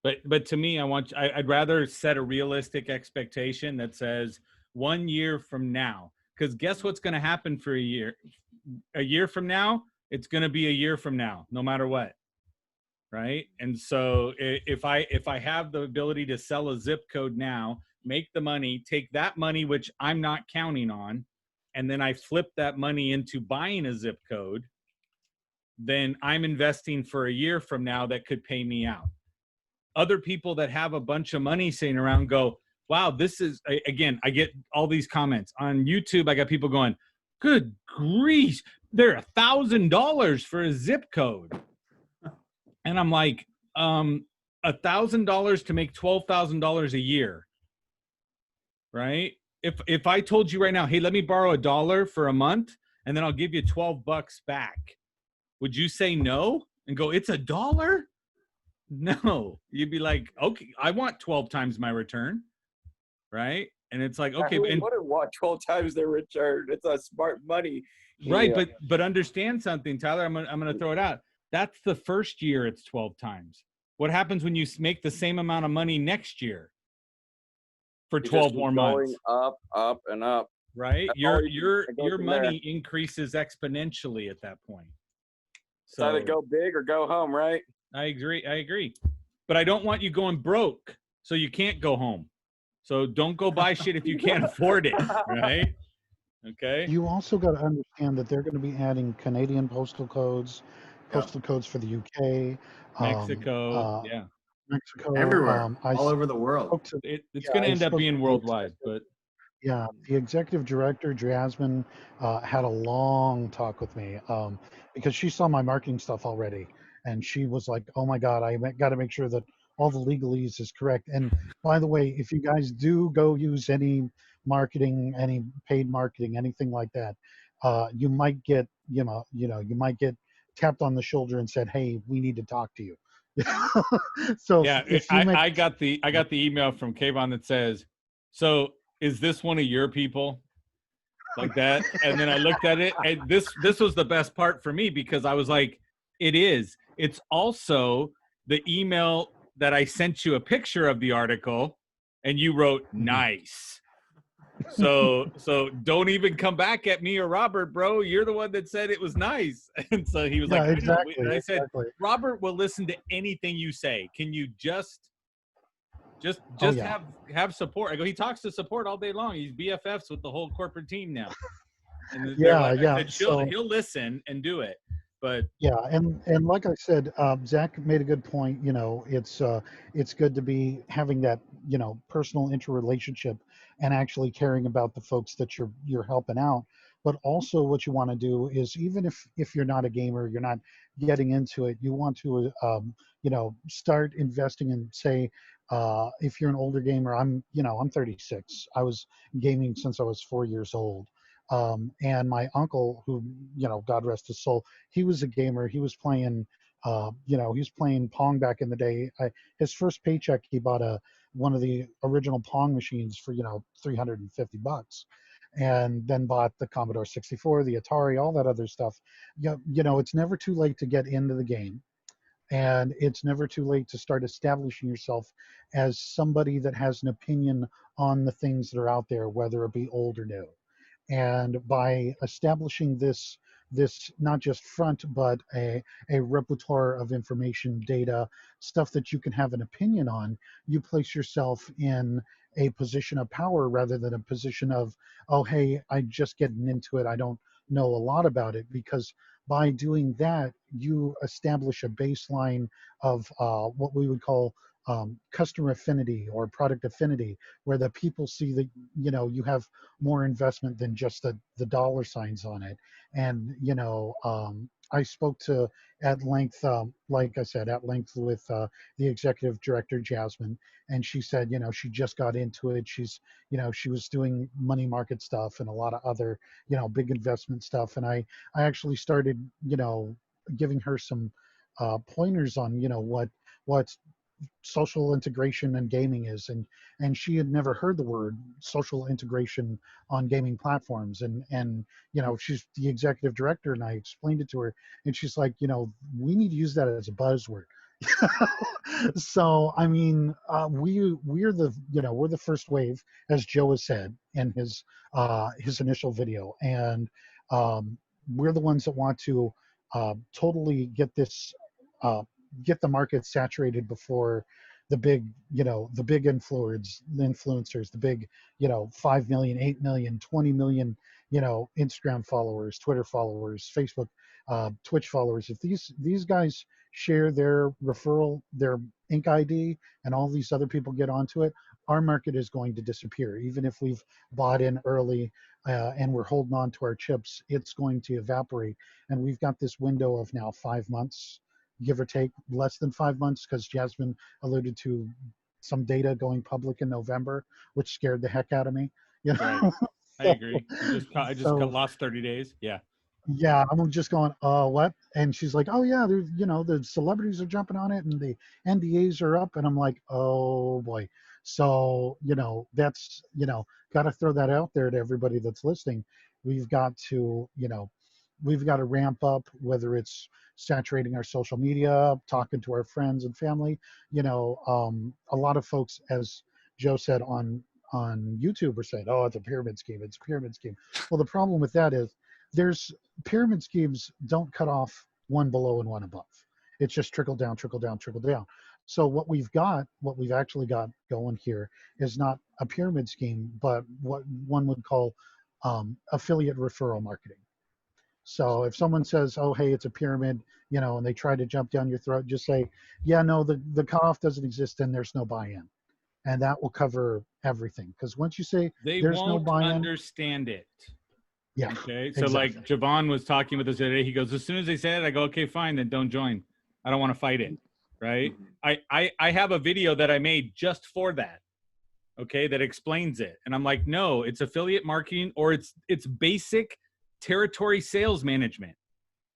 Speaker 1: But to me, I'd rather set a realistic expectation that says 1 year from now, because guess what's going to happen for a year? A year from now, it's going to be a year from now, no matter what. Right. And so if I have the ability to sell a zip code now, make the money, take that money, which I'm not counting on, and then I flip that money into buying a zip code, then I'm investing for a year from now that could pay me out. Other people that have a bunch of money sitting around go, wow, this is, again, I get all these comments on YouTube. I got people going, good grief, they're $1,000 for a zip code. And I'm like, $1,000 to make $12,000 a year, right? If I told you right now, hey, let me borrow $1 for a month, and then I'll give you $12 back, would you say no and go, it's $1? No, you'd be like, okay, I want 12 times my return, right? And it's like, okay,
Speaker 8: I wouldn't want 12 times their return. It's a smart money,
Speaker 1: right? But understand something, Tyler. I'm gonna throw it out. That's the first year. It's 12 times. What happens when you make the same amount of money next year for 12 more months?
Speaker 8: Going up, and up.
Speaker 1: right?
Speaker 8: That's
Speaker 1: Your
Speaker 8: all you-
Speaker 1: your
Speaker 8: it goes
Speaker 1: your
Speaker 8: from there.
Speaker 1: money increases exponentially at that point.
Speaker 8: It's either go big or go home, right?
Speaker 1: I agree. But I don't want you going broke, so you can't go home. So don't go buy shit if you can't afford it, right? Okay.
Speaker 9: You also got to understand that they're going to be adding Canadian postal codes, postal codes for the UK,
Speaker 1: Mexico, yeah.
Speaker 9: Mexico.
Speaker 3: Everywhere,
Speaker 9: I
Speaker 3: all over the world.
Speaker 9: spoke to,
Speaker 1: It's
Speaker 9: yeah,
Speaker 1: going to
Speaker 9: I
Speaker 1: end up
Speaker 9: spoke
Speaker 1: being
Speaker 9: to the
Speaker 1: worldwide,
Speaker 9: executive-
Speaker 1: but
Speaker 9: yeah, the executive director, Jasmine, had a long talk with me because she saw my marketing stuff already. And she was like, oh my God, I got to make sure that all the legalese is correct. And by the way, if you guys do go use any marketing, any paid marketing, anything like that, you might get, you might get tapped on the shoulder and said, hey, we need to talk to you. So
Speaker 1: yeah,
Speaker 9: if you make
Speaker 1: I got the email from Kayvon that says, so is this one of your people? Like that. And then I looked at it, and this was the best part for me, because I was like, it is. It's also the email that I sent you a picture of the article, and you wrote nice. So don't even come back at me or Robert, bro. You're the one that said it was nice. And so he was
Speaker 9: Yeah,
Speaker 1: like, I know.
Speaker 9: exactly,
Speaker 1: And I said,
Speaker 9: exactly.
Speaker 1: Robert will listen to anything you say. Can you just
Speaker 9: Oh, yeah.
Speaker 1: have support? I go, he talks to support all day long. He's BFFs with the whole corporate team now. And they're
Speaker 9: Yeah,
Speaker 1: like, I
Speaker 9: yeah.
Speaker 1: said,
Speaker 9: So
Speaker 1: he'll listen and do it. But
Speaker 9: yeah, and like I said, Zach made a good point. It's good to be having that personal interrelationship and actually caring about the folks that you're helping out. But also, what you want to do is, even if you're not a gamer, you're not getting into it, you want to start investing in, say, if you're an older gamer. I'm 36. I was gaming since I was 4 years old. And my uncle, who, God rest his soul, he was a gamer. He was playing, he was playing Pong back in the day. His first paycheck, he bought one of the original Pong machines for $350, and then bought the Commodore 64, the Atari, all that other stuff. It's never too late to get into the game, and it's never too late to start establishing yourself as somebody that has an opinion on the things that are out there, whether it be old or new. And by establishing this not just front, but a repertoire of information, data, stuff that you can have an opinion on, you place yourself in a position of power rather than a position of, oh, hey, I'm just getting into it, I don't know a lot about it. Because by doing that, you establish a baseline of what we would call customer affinity or product affinity, where the people see that you have more investment than just the dollar signs on it. And I spoke to at length, like I said, at length with the executive director, Jasmine, and she said, she just got into it. She was doing money market stuff and a lot of other, big investment stuff. And I actually started, giving her some pointers on, what social integration and gaming is, and she had never heard the word social integration on gaming platforms. And she's the executive director, and I explained it to her, and she's like, we need to use that as a buzzword. So I mean, we're the first wave, as Joe has said in his initial video. And we're the ones that want to totally get this get the market saturated before the big influencers, the big 5 million, 8 million, 20 million Instagram followers, Twitter followers, Facebook, Twitch followers. If these guys share their referral, their Inc. ID, and all these other people get onto it, our market is going to disappear. Even if we've bought in early and we're holding on to our chips, it's going to evaporate. And we've got this window of now 5 months, give or take, less than 5 months, because Jasmine alluded to some data going public in November, which scared the heck out of me.
Speaker 1: right. I agree. I just got lost 30 days. Yeah.
Speaker 9: Yeah, I'm just going, what? And she's like, oh yeah, there's, the celebrities are jumping on it and the NDAs are up. And I'm like, oh boy. So, that's, got to throw that out there to everybody that's listening. We've got to, we've got to ramp up, whether it's saturating our social media, talking to our friends and family. A lot of folks, as Joe said, on on YouTube are saying, oh, it's a pyramid scheme, it's a pyramid scheme. Well, the problem with that is there's pyramid schemes don't cut off one below and one above. It's just trickle down, trickle down, trickle down. So what we've actually got going here is not a pyramid scheme, but what one would call affiliate referral marketing. So if someone says, oh, hey, it's a pyramid, and they try to jump down your throat, just say, yeah, no, the cutoff doesn't exist and there's no buy-in. And that will cover everything. Because once you say there's no buy-in,
Speaker 1: understand it.
Speaker 9: Yeah.
Speaker 1: Okay. So
Speaker 9: exactly.
Speaker 1: like Javon was talking with us today. He goes, as soon as they say it, I go, okay, fine, then don't join. I don't want to fight it. Right. I have a video that I made just for that. Okay. That explains it. And I'm like, no, it's affiliate marketing, or it's basic territory sales management.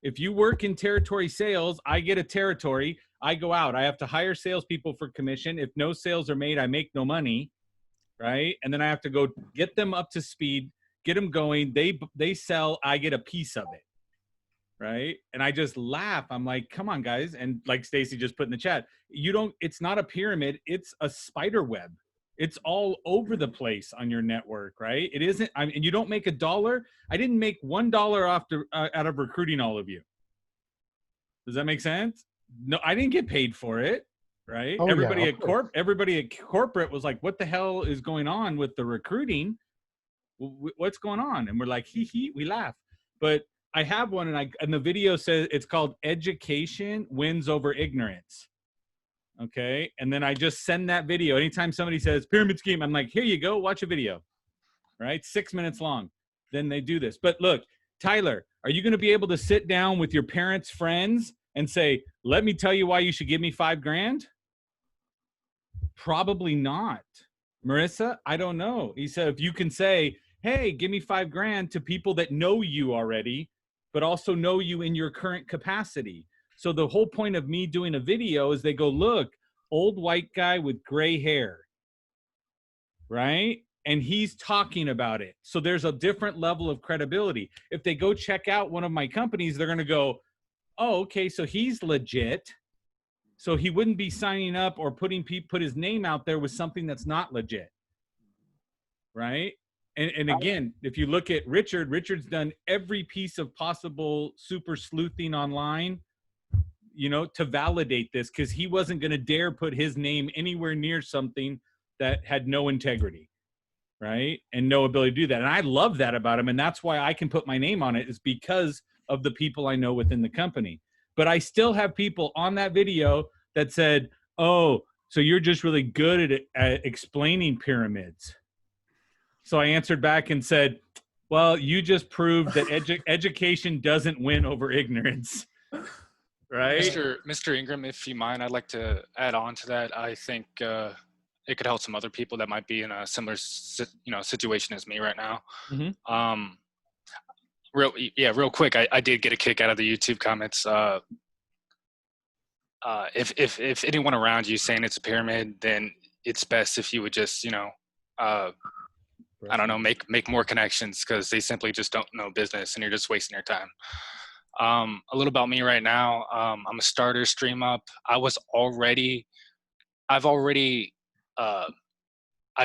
Speaker 1: If you work in territory sales, I get a territory, I go out, I have to hire salespeople for commission. If no sales are made, I make no money. Right. And then I have to go get them up to speed, get them going. They sell, I get a piece of it. Right. And I just laugh. I'm like, come on, guys. And like Stacy just put in the chat, it's not a pyramid. It's a spider web. It's all over the place on your network, right? It isn't, and you don't make $1. I didn't make $1 out of recruiting all of you. Does that make sense? No, I didn't get paid for it, right?
Speaker 9: Oh,
Speaker 1: everybody
Speaker 9: yeah,
Speaker 1: everybody at corporate was like, what the hell is going on with the recruiting? What's going on? And we're like, we laugh. But I have one, and the video says it's called Education Wins Over Ignorance. Okay. And then I just send that video. Anytime somebody says pyramid scheme, I'm like, here you go, watch a video. Right? 6 minutes long. Then they do this. But look, Tyler, are you going to be able to sit down with your parents' friends and say, let me tell you why you should give me $5,000? Probably not. Marissa, I don't know. He said, if you can say, hey, give me $5,000 to people that know you already, but also know you in your current capacity. So the whole point of me doing a video is they go, look, old white guy with gray hair, right? And he's talking about it. So there's a different level of credibility. If they go check out one of my companies, they're going to go, oh, okay, so he's legit. So he wouldn't be signing up or put his name out there with something that's not legit, right? And again, if you look at Richard's done every piece of possible super sleuthing online, to validate this, because he wasn't going to dare put his name anywhere near something that had no integrity, right? And no ability to do that. And I love that about him. And that's why I can put my name on it, is because of the people I know within the company. But I still have people on that video that said, oh, so you're just really good at explaining pyramids. So I answered back and said, well, you just proved that education doesn't win over ignorance. Right?
Speaker 6: Mr. Ingram, if you mind, I'd like to add on to that. I think it could help some other people that might be in a similar situation as me right now.
Speaker 1: Mm-hmm.
Speaker 6: Real quick, I did get a kick out of the YouTube comments. If anyone around you saying it's a pyramid, then it's best if you would just I don't know, make more connections, because they simply just don't know business and you're just wasting your time. A little about me right now. I'm a starter stream up. I've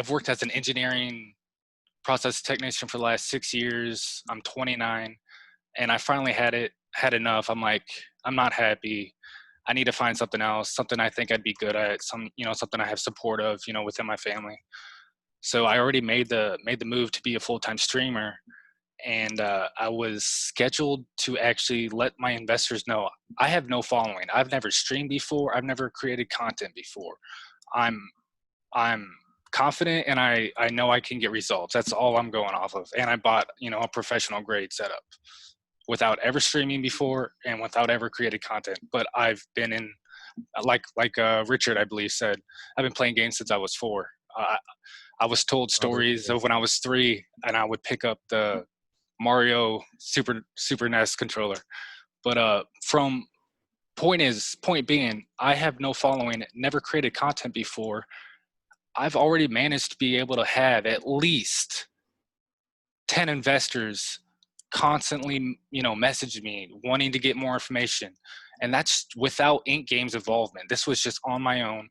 Speaker 6: worked as an engineering process technician for the last 6 years. I'm 29 and I finally had enough. I'm like, I'm not happy. I need to find something else, something I think I'd be good at, something I have support of, within my family. So I already made the move to be a full-time streamer. And I was scheduled to actually let my investors know I have no following. I've never streamed before. I've never created content before. I'm confident and I know I can get results. That's all I'm going off of. And I bought, a professional grade setup without ever streaming before and without ever created content. But I've been in, like Richard, I believe, said, I've been playing games since I was 4. I was told stories of when I was 3 and I would pick up the Mario Super NES controller. But from point being, I have no following, never created content before. I've already managed to be able to have at least 10 investors constantly, message me wanting to get more information. And that's without Ink Games involvement. This was just on my own.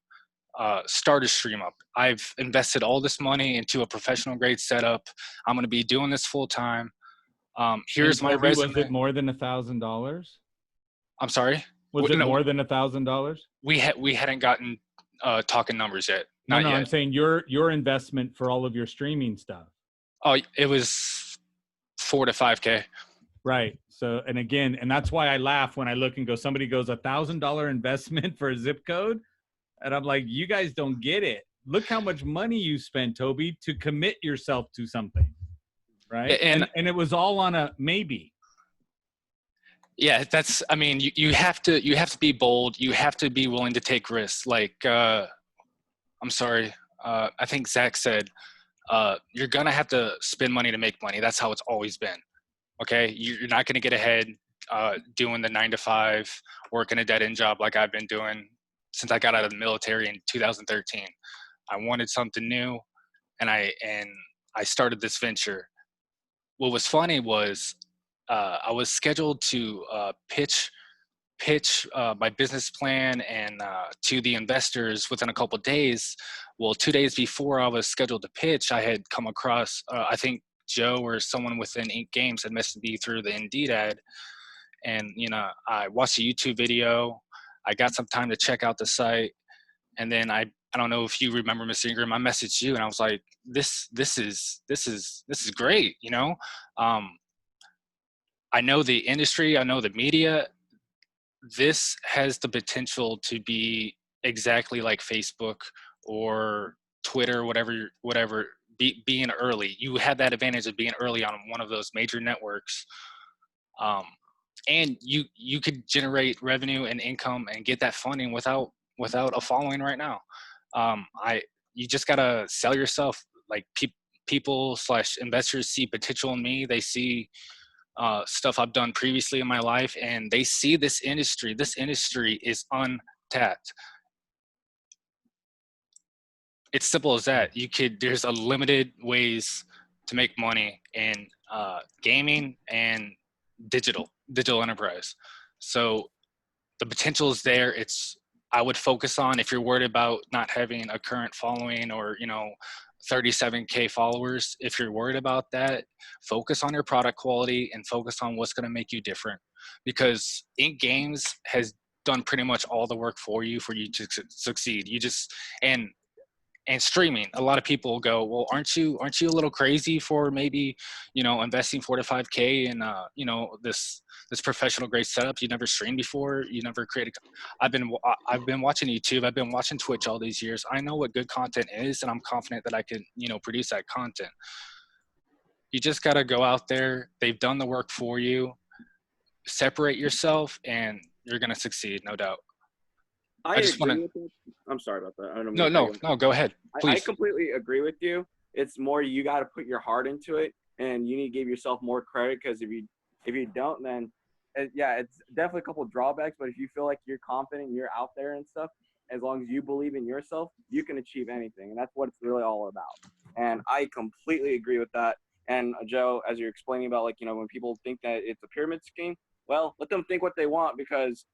Speaker 6: start a stream up. I've invested all this money into a professional grade setup. I'm going to be doing this full time. Here's my
Speaker 1: Toby,
Speaker 6: resume.
Speaker 1: was it more than $1,000?
Speaker 6: I'm sorry.
Speaker 1: Was it
Speaker 6: No,
Speaker 1: more than $1,000?
Speaker 6: we hadn't gotten talking numbers yet. Not
Speaker 1: No,
Speaker 6: yet.
Speaker 1: I'm saying your investment for all of your streaming stuff.
Speaker 6: Oh, it was 4 to 5K.
Speaker 1: Right. So, and again, and that's why I laugh when I look and go, somebody goes $1,000 investment for a zip code. And I'm like, you guys don't get it. Look how much money you spent, Toby, to commit yourself to something. Right. And it was all on a maybe.
Speaker 6: Yeah, that's, I mean, you have to be bold. You have to be willing to take risks. Like, I'm sorry. I think Zach said, you're going to have to spend money to make money. That's how it's always been. Okay. You're not going to get ahead doing the 9 to 5, working a dead end job like I've been doing since I got out of the military in 2013. I wanted something new, and I started this venture. What was funny was I was scheduled to pitch my business plan and to the investors within a couple of days. Well, 2 days before I was scheduled to pitch, I had come across, I think Joe or someone within Ink Games had messaged me through the Indeed ad. And, you know, I watched a YouTube video. I got some time to check out the site. And then I don't know if you remember, Mr. Ingram, I messaged you and I was like, this is great. You know, I know the industry, I know the media. This has the potential to be exactly like Facebook or Twitter, whatever. Being early, you have that advantage of being early on one of those major networks, and you could generate revenue and income and get that funding without a following right now. You just gotta sell yourself. Like people / investors see potential in me. They see stuff I've done previously in my life, and they see this industry. This industry is untapped. It's simple as that. There's a limited ways to make money in gaming and digital enterprise. So the potential is there. I would focus on, if you're worried about not having a current following or, 37K followers, if you're worried about that, focus on your product quality and focus on what's going to make you different, because Ink Games has done pretty much all the work for you to succeed. And streaming, a lot of people go, well, aren't you a little crazy for maybe, investing 4 to 5K in, this professional grade setup? You never streamed before. You never created. I've been watching YouTube. I've been watching Twitch all these years. I know what good content is, and I'm confident that I can, produce that content. You just got to go out there. They've done the work for you. Separate yourself, and you're going to succeed, no doubt.
Speaker 8: I just want to. I'm sorry about that. I don't
Speaker 6: No, go ahead. Please.
Speaker 8: I completely agree with you. It's more you got to put your heart into it, and you need to give yourself more credit, because if you don't, then it's definitely a couple of drawbacks. But if you feel like you're confident, and you're out there and stuff, as long as you believe in yourself, you can achieve anything, and that's what it's really all about. And I completely agree with that. And Joe, as you're explaining about, like, when people think that it's a pyramid scheme, well, let them think what they want, because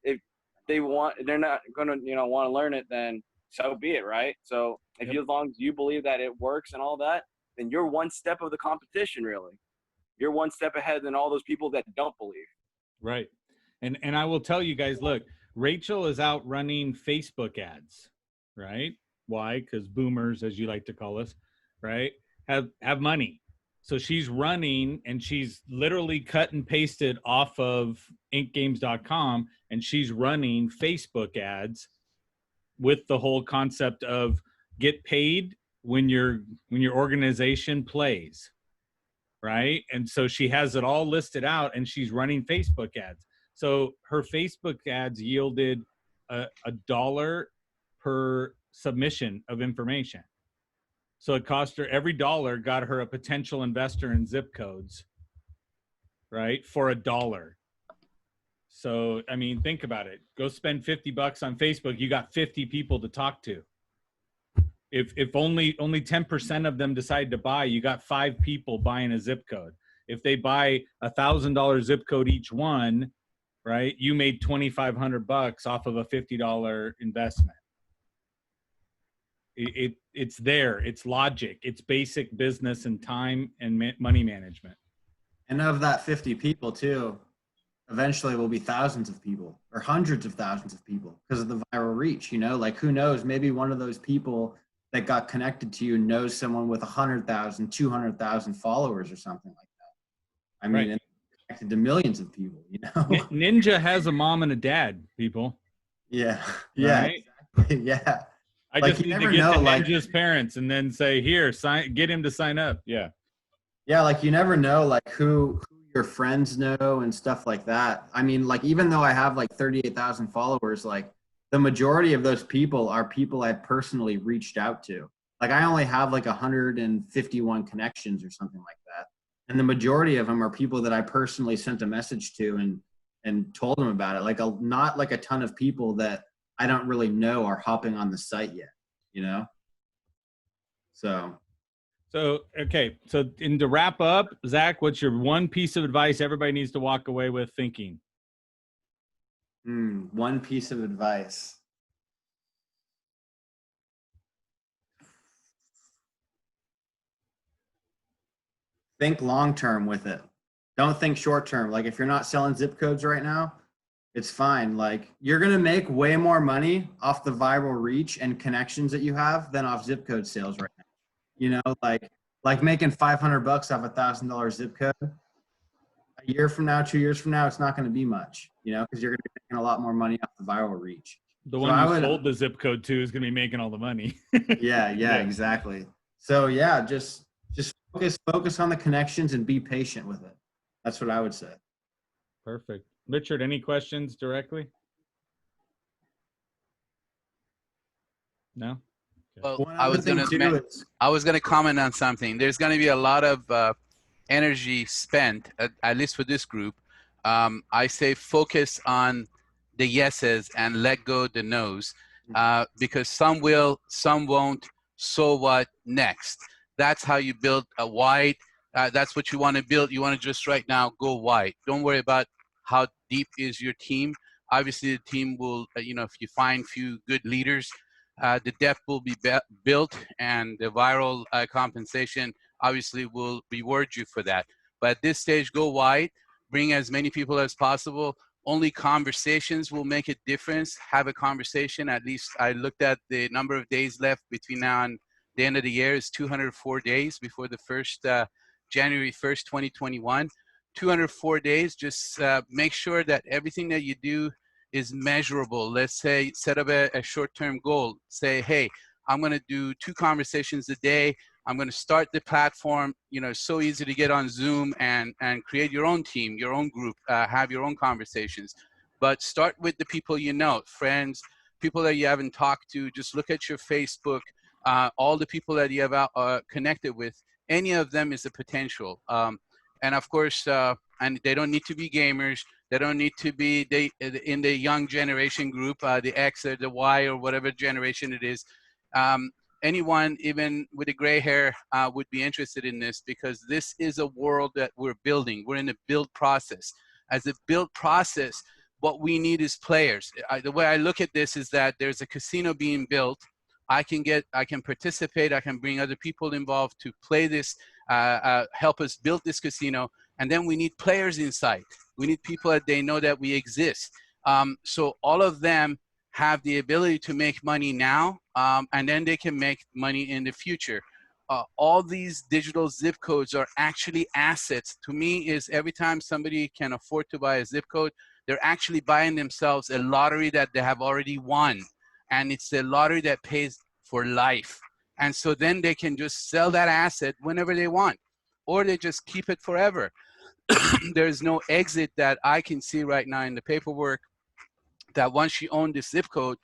Speaker 8: if they're not going to, want to learn it, then so be it, right? So as long as you believe that it works and all that, then you're one step of the competition, really. You're one step ahead than all those people that don't believe.
Speaker 1: Right. And I will tell you guys, look, Rachel is out running Facebook ads, right? Why? Because boomers, as you like to call us, right, have money. So she's running, and she's literally cut and pasted off of inkgames.com, and she's running Facebook ads with the whole concept of get paid when your organization plays, right? And so she has it all listed out, and she's running Facebook ads. So her Facebook ads yielded $1 per submission of information. So it cost her, every dollar got her a potential investor in zip codes, right, for $1. So, I mean, think about it. Go spend $50 on Facebook. You got 50 people to talk to. If only 10% of them decide to buy, you got 5 people buying a zip code. If they buy $1,000 zip code each one, right, you made $2,500 off of a $50 investment. It's there. It's logic. It's basic business and time and money management.
Speaker 3: And of that 50 people too, eventually will be thousands of people or hundreds of thousands of people because of the viral reach, you know, like who knows, maybe one of those people that got connected to you knows someone with 100,000, 200,000 followers or something like that. I mean,
Speaker 1: Right.
Speaker 3: it's connected to millions of people, you know?
Speaker 1: Ninja has a mom and a dad, people.
Speaker 3: Yeah. Yeah.
Speaker 1: Right?
Speaker 3: Exactly. Yeah.
Speaker 1: I
Speaker 3: Like,
Speaker 1: just
Speaker 3: you
Speaker 1: need to
Speaker 3: never
Speaker 1: get
Speaker 3: know,
Speaker 1: to
Speaker 3: like-
Speaker 1: Ninja's parents and then say, here, get him to sign up. Yeah.
Speaker 3: Yeah, like you never know like who your friends know and stuff like that. I mean, like even though I have like 38,000 followers, like the majority of those people are people I personally reached out to. Like I only have like 151 connections or something like that. And the majority of them are people that I personally sent a message to and told them about it. Like not like a ton of people that I don't really know are hopping on the site yet, you know? So
Speaker 1: okay. So to wrap up, Zach, what's your one piece of advice everybody needs to walk away with thinking?
Speaker 3: one piece of advice. Think long-term with it. Don't think short-term. Like if you're not selling zip codes right now, it's fine. Like you're going to make way more money off the viral reach and connections that you have than off zip code sales right now. You know, like making $500 off $1,000 zip code. A year from now, 2 years from now, it's not going to be much, you know, because you're going to be making a lot more money off the viral reach.
Speaker 1: The one you sold the zip code to is going to be making all the money.
Speaker 3: Yeah, exactly. So yeah, just focus on the connections and be patient with it. That's what I would say.
Speaker 1: Perfect. Richard, any questions directly? No?
Speaker 2: Well, I was going to comment on something. There's going to be a lot of energy spent, at least for this group. I say focus on the yeses and let go the nos, because some will, some won't. So what next? That's how you build a wide. That's what you want to build. You want to just right now go wide. Don't worry about how deep is your team. Obviously, the team will, if you find few good leaders, the depth will be built, and the viral compensation obviously will reward you for that. But at this stage, go wide, bring as many people as possible. Only conversations will make a difference. Have a conversation. At least I looked at the number of days left between now and the end of the year is 204 days before the first January 1st, 2021. 204 days. Just make sure that everything that you do is measurable. Let's say set up a short-term goal. Say, hey, I'm going to do 2 conversations a day. I'm going to start the platform. It's so easy to get on Zoom and create your own team, your own group, have your own conversations. But start with the people you know, friends, people that you haven't talked to. Just look at your Facebook, all the people that you have connected with. Any of them is a potential. And of course, and they don't need to be gamers. They don't need to be in the young generation group, the X or the Y or whatever generation it is. Anyone, even with the gray hair, would be interested in this, because this is a world that we're building. We're in a build process. As a build process, what we need is players. The way I look at this is that there's a casino being built. I can participate. I can bring other people involved to play this, help us build this casino. And then we need players inside. We need people that they know that we exist. So all of them have the ability to make money now, and then they can make money in the future. All these digital zip codes are actually assets. To me, is every time somebody can afford to buy a zip code, they're actually buying themselves a lottery that they have already won. And it's a lottery that pays for life. And so then they can just sell that asset whenever they want, or they just keep it forever. There's no exit that I can see right now in the paperwork, that once you own this zip code,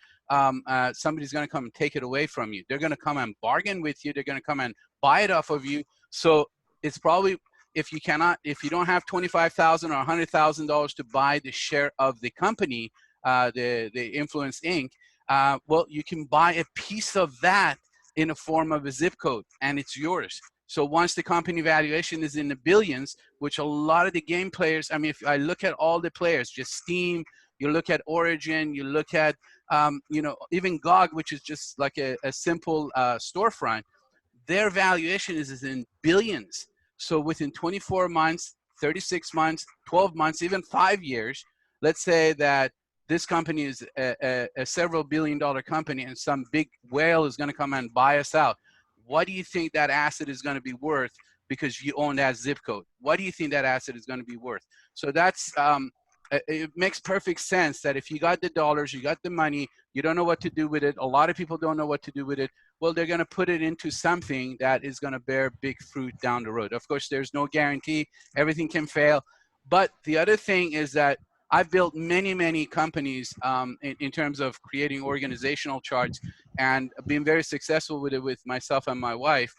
Speaker 2: somebody's going to come and take it away from you. They're going to come and bargain with you. They're going to come and buy it off of you. So it's probably, if you don't have $25,000 or $100,000 to buy the share of the company, the Influence Inc., well, you can buy a piece of that in a form of a zip code, and it's yours. So once the company valuation is in the billions, which a lot of the game players, I mean, if I look at all the players, just Steam, You look at Origin, you look at, you know, even GOG, which is just like a simple storefront, their valuation is in billions. So within 24 months, 36 months, 12 months, even 5 years, let's say that this company is a several billion-dollar company and some big whale is going to come and buy us out. What do you think that asset is going to be worth because you own that zip code? What do you think that asset is going to be worth? So that's, it makes perfect sense that if you got the dollars, you got the money, you don't know what to do with it. A lot of people don't know what to do with it. Well, they're going to put it into something that is going to bear big fruit down the road. Of course, there's no guarantee. Everything can fail. But the other thing is that I've built many, many companies in terms of creating organizational charts and been very successful with it with myself and my wife.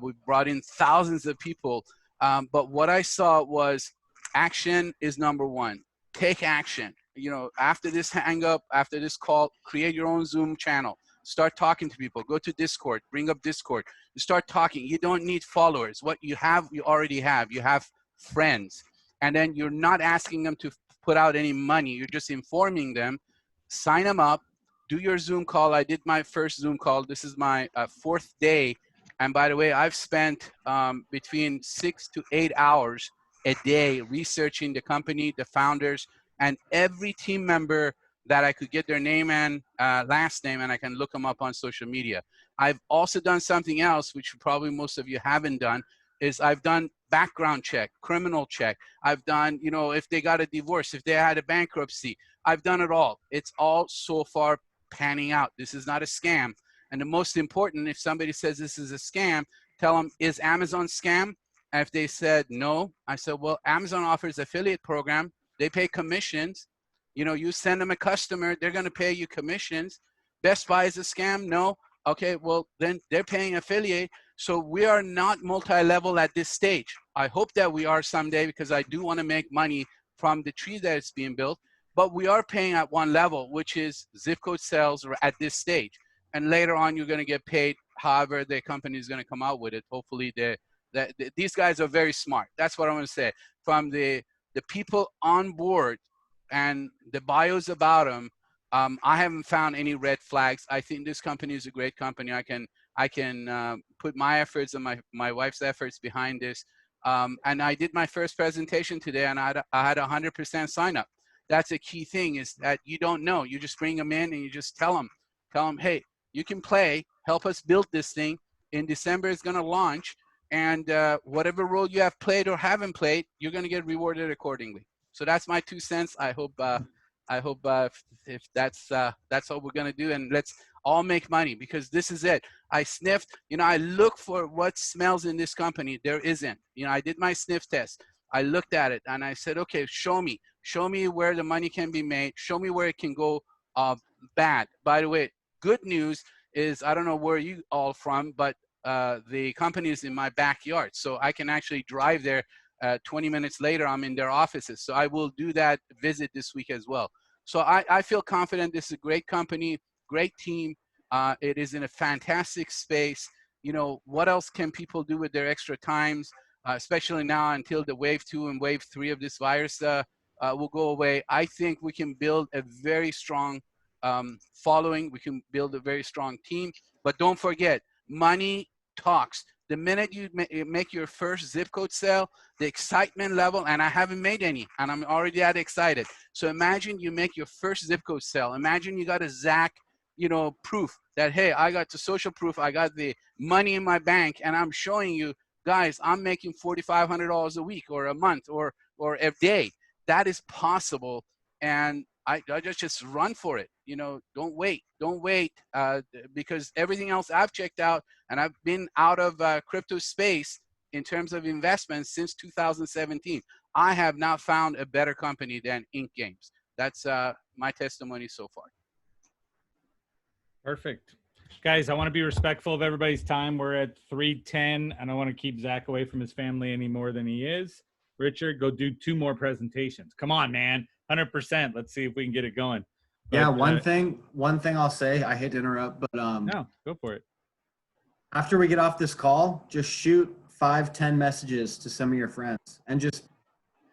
Speaker 2: We've brought in thousands of people. But what I saw was action is number one. Take action. You know, after this hang up, after this call, create your own Zoom channel. Start talking to people. Go to Discord. Bring up Discord. You start talking. You don't need followers. What you have, you already have. You have friends. And then you're not asking them to put out any money. You're just informing them. Sign them up. Do your Zoom call. I did my first Zoom call. This is my 4th day. And by the way, I've spent between 6 to 8 hours a day researching the company, the founders, and every team member that I could get their name and last name, and I can look them up on social media. I've also done something else, which probably most of you haven't done, is I've done background check, criminal check. I've done, you know, if they got a divorce, if they had a bankruptcy, I've done it all. It's all so far panning out. This is not a scam. And the most important, if somebody says this is a scam, tell them, is Amazon scam? And if they said no, I said, well, Amazon offers affiliate program. They pay commissions. You know, you send them a customer, they're going to pay you commissions. Best Buy is a scam? No. Okay, well, then they're paying affiliate. So we are not multi-level at this stage. I hope that we are someday because I do want to make money from the tree that is being built. But we are paying at one level, which is zip code sales at this stage. And later on, you're going to get paid however the company is going to come out with it. Hopefully, these guys are very smart. That's what I want to say. From the people on board and the bios about them, I haven't found any red flags. I think this company is a great company. I can put my efforts and my wife's efforts behind this. And I did my first presentation today, and I had 100% sign up. That's a key thing, is that you don't know. You just bring them in and you just tell them, hey, you can play, help us build this thing. In December, it's going to launch. And whatever role you have played or haven't played, you're going to get rewarded accordingly. So that's my 2 cents. I hope if that's what we're going to do, and let's all make money, because this is it. I sniffed, you know, I look for what smells in this company. There isn't. You know, I did my sniff test. I looked at it and I said, okay, show me where the money can be made. Show me where it can go bad. By the way, good news is, I don't know where you all from, but the company is in my backyard. So I can actually drive there 20 minutes later. I'm in their offices. So I will do that visit this week as well. So I feel confident. This is a great company, great team. It is in a fantastic space. You know, what else can people do with their extra times, especially now until the wave 2 and wave 3 of this virus will go away? I think we can build a very strong following. We can build a very strong team. But don't forget, money talks. The minute you make your first zip code sale, the excitement level, and I haven't made any, and I'm already that excited. So imagine you make your first zip code sale. Imagine you got a Zach, you know, proof that, hey, I got the social proof, I got the money in my bank, and I'm showing you, guys, I'm making $4,500 a week or a month or a day. That is possible, and I just run for it. You know, don't wait, because everything else I've checked out, and I've been out of crypto space in terms of investments since 2017. I have not found a better company than Ink Games. That's my testimony so far.
Speaker 1: Perfect. Guys, I want to be respectful of everybody's time. We're at 3:10. I don't want to keep Zach away from his family any more than he is. Richard, go do 2 more presentations. Come on, man. 100%. Let's see if we can get it going. But,
Speaker 3: yeah, one thing I'll say, I hate to interrupt, but
Speaker 1: no, go for it.
Speaker 3: After we get off this call, just shoot 5-10 messages to some of your friends and just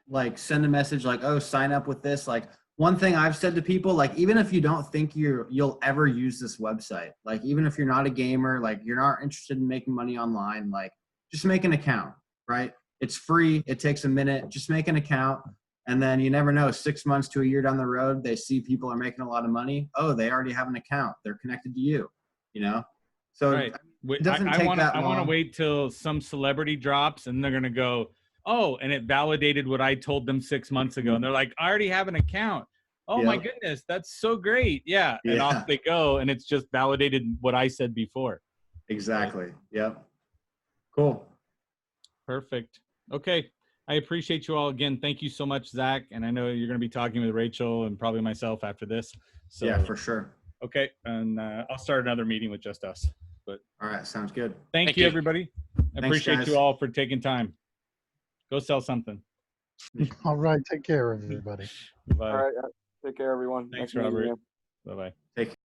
Speaker 3: like send a message like, oh, sign up with this. Like, one thing I've said to people, like, even if you don't think you'll ever use this website, like, even if you're not a gamer, like, you're not interested in making money online, like, just make an account, right? It's free. It takes a minute. Just make an account. And then you never know, 6 months to a year down the road, they see people are making a lot of money. Oh, they already have an account. They're connected to you, you know? So
Speaker 1: Right.
Speaker 3: it doesn't take that long.
Speaker 1: I want to wait till some celebrity drops and they're going to go, oh, and it validated what I told them 6 months ago. And they're like, I already have an account. Oh my goodness, that's so great. Yeah. And off they go. And it's just validated what I said before.
Speaker 3: Exactly. Yep. Cool.
Speaker 1: Perfect. Okay. I appreciate you all again. Thank you so much, Zach. And I know you're going to be talking with Rachel and probably myself after this. So,
Speaker 3: yeah, for sure.
Speaker 1: Okay. And I'll start another meeting with just us. But
Speaker 3: all right. Sounds good.
Speaker 1: Thank you, everybody. I appreciate
Speaker 3: guys.
Speaker 1: you all for taking time. Go sell something.
Speaker 9: All right. Take care, everybody.
Speaker 1: Bye.
Speaker 8: All right. Take care, everyone.
Speaker 1: Thanks,
Speaker 8: Nice meeting
Speaker 1: Robert.
Speaker 8: you.
Speaker 1: Bye-bye.
Speaker 3: Take care.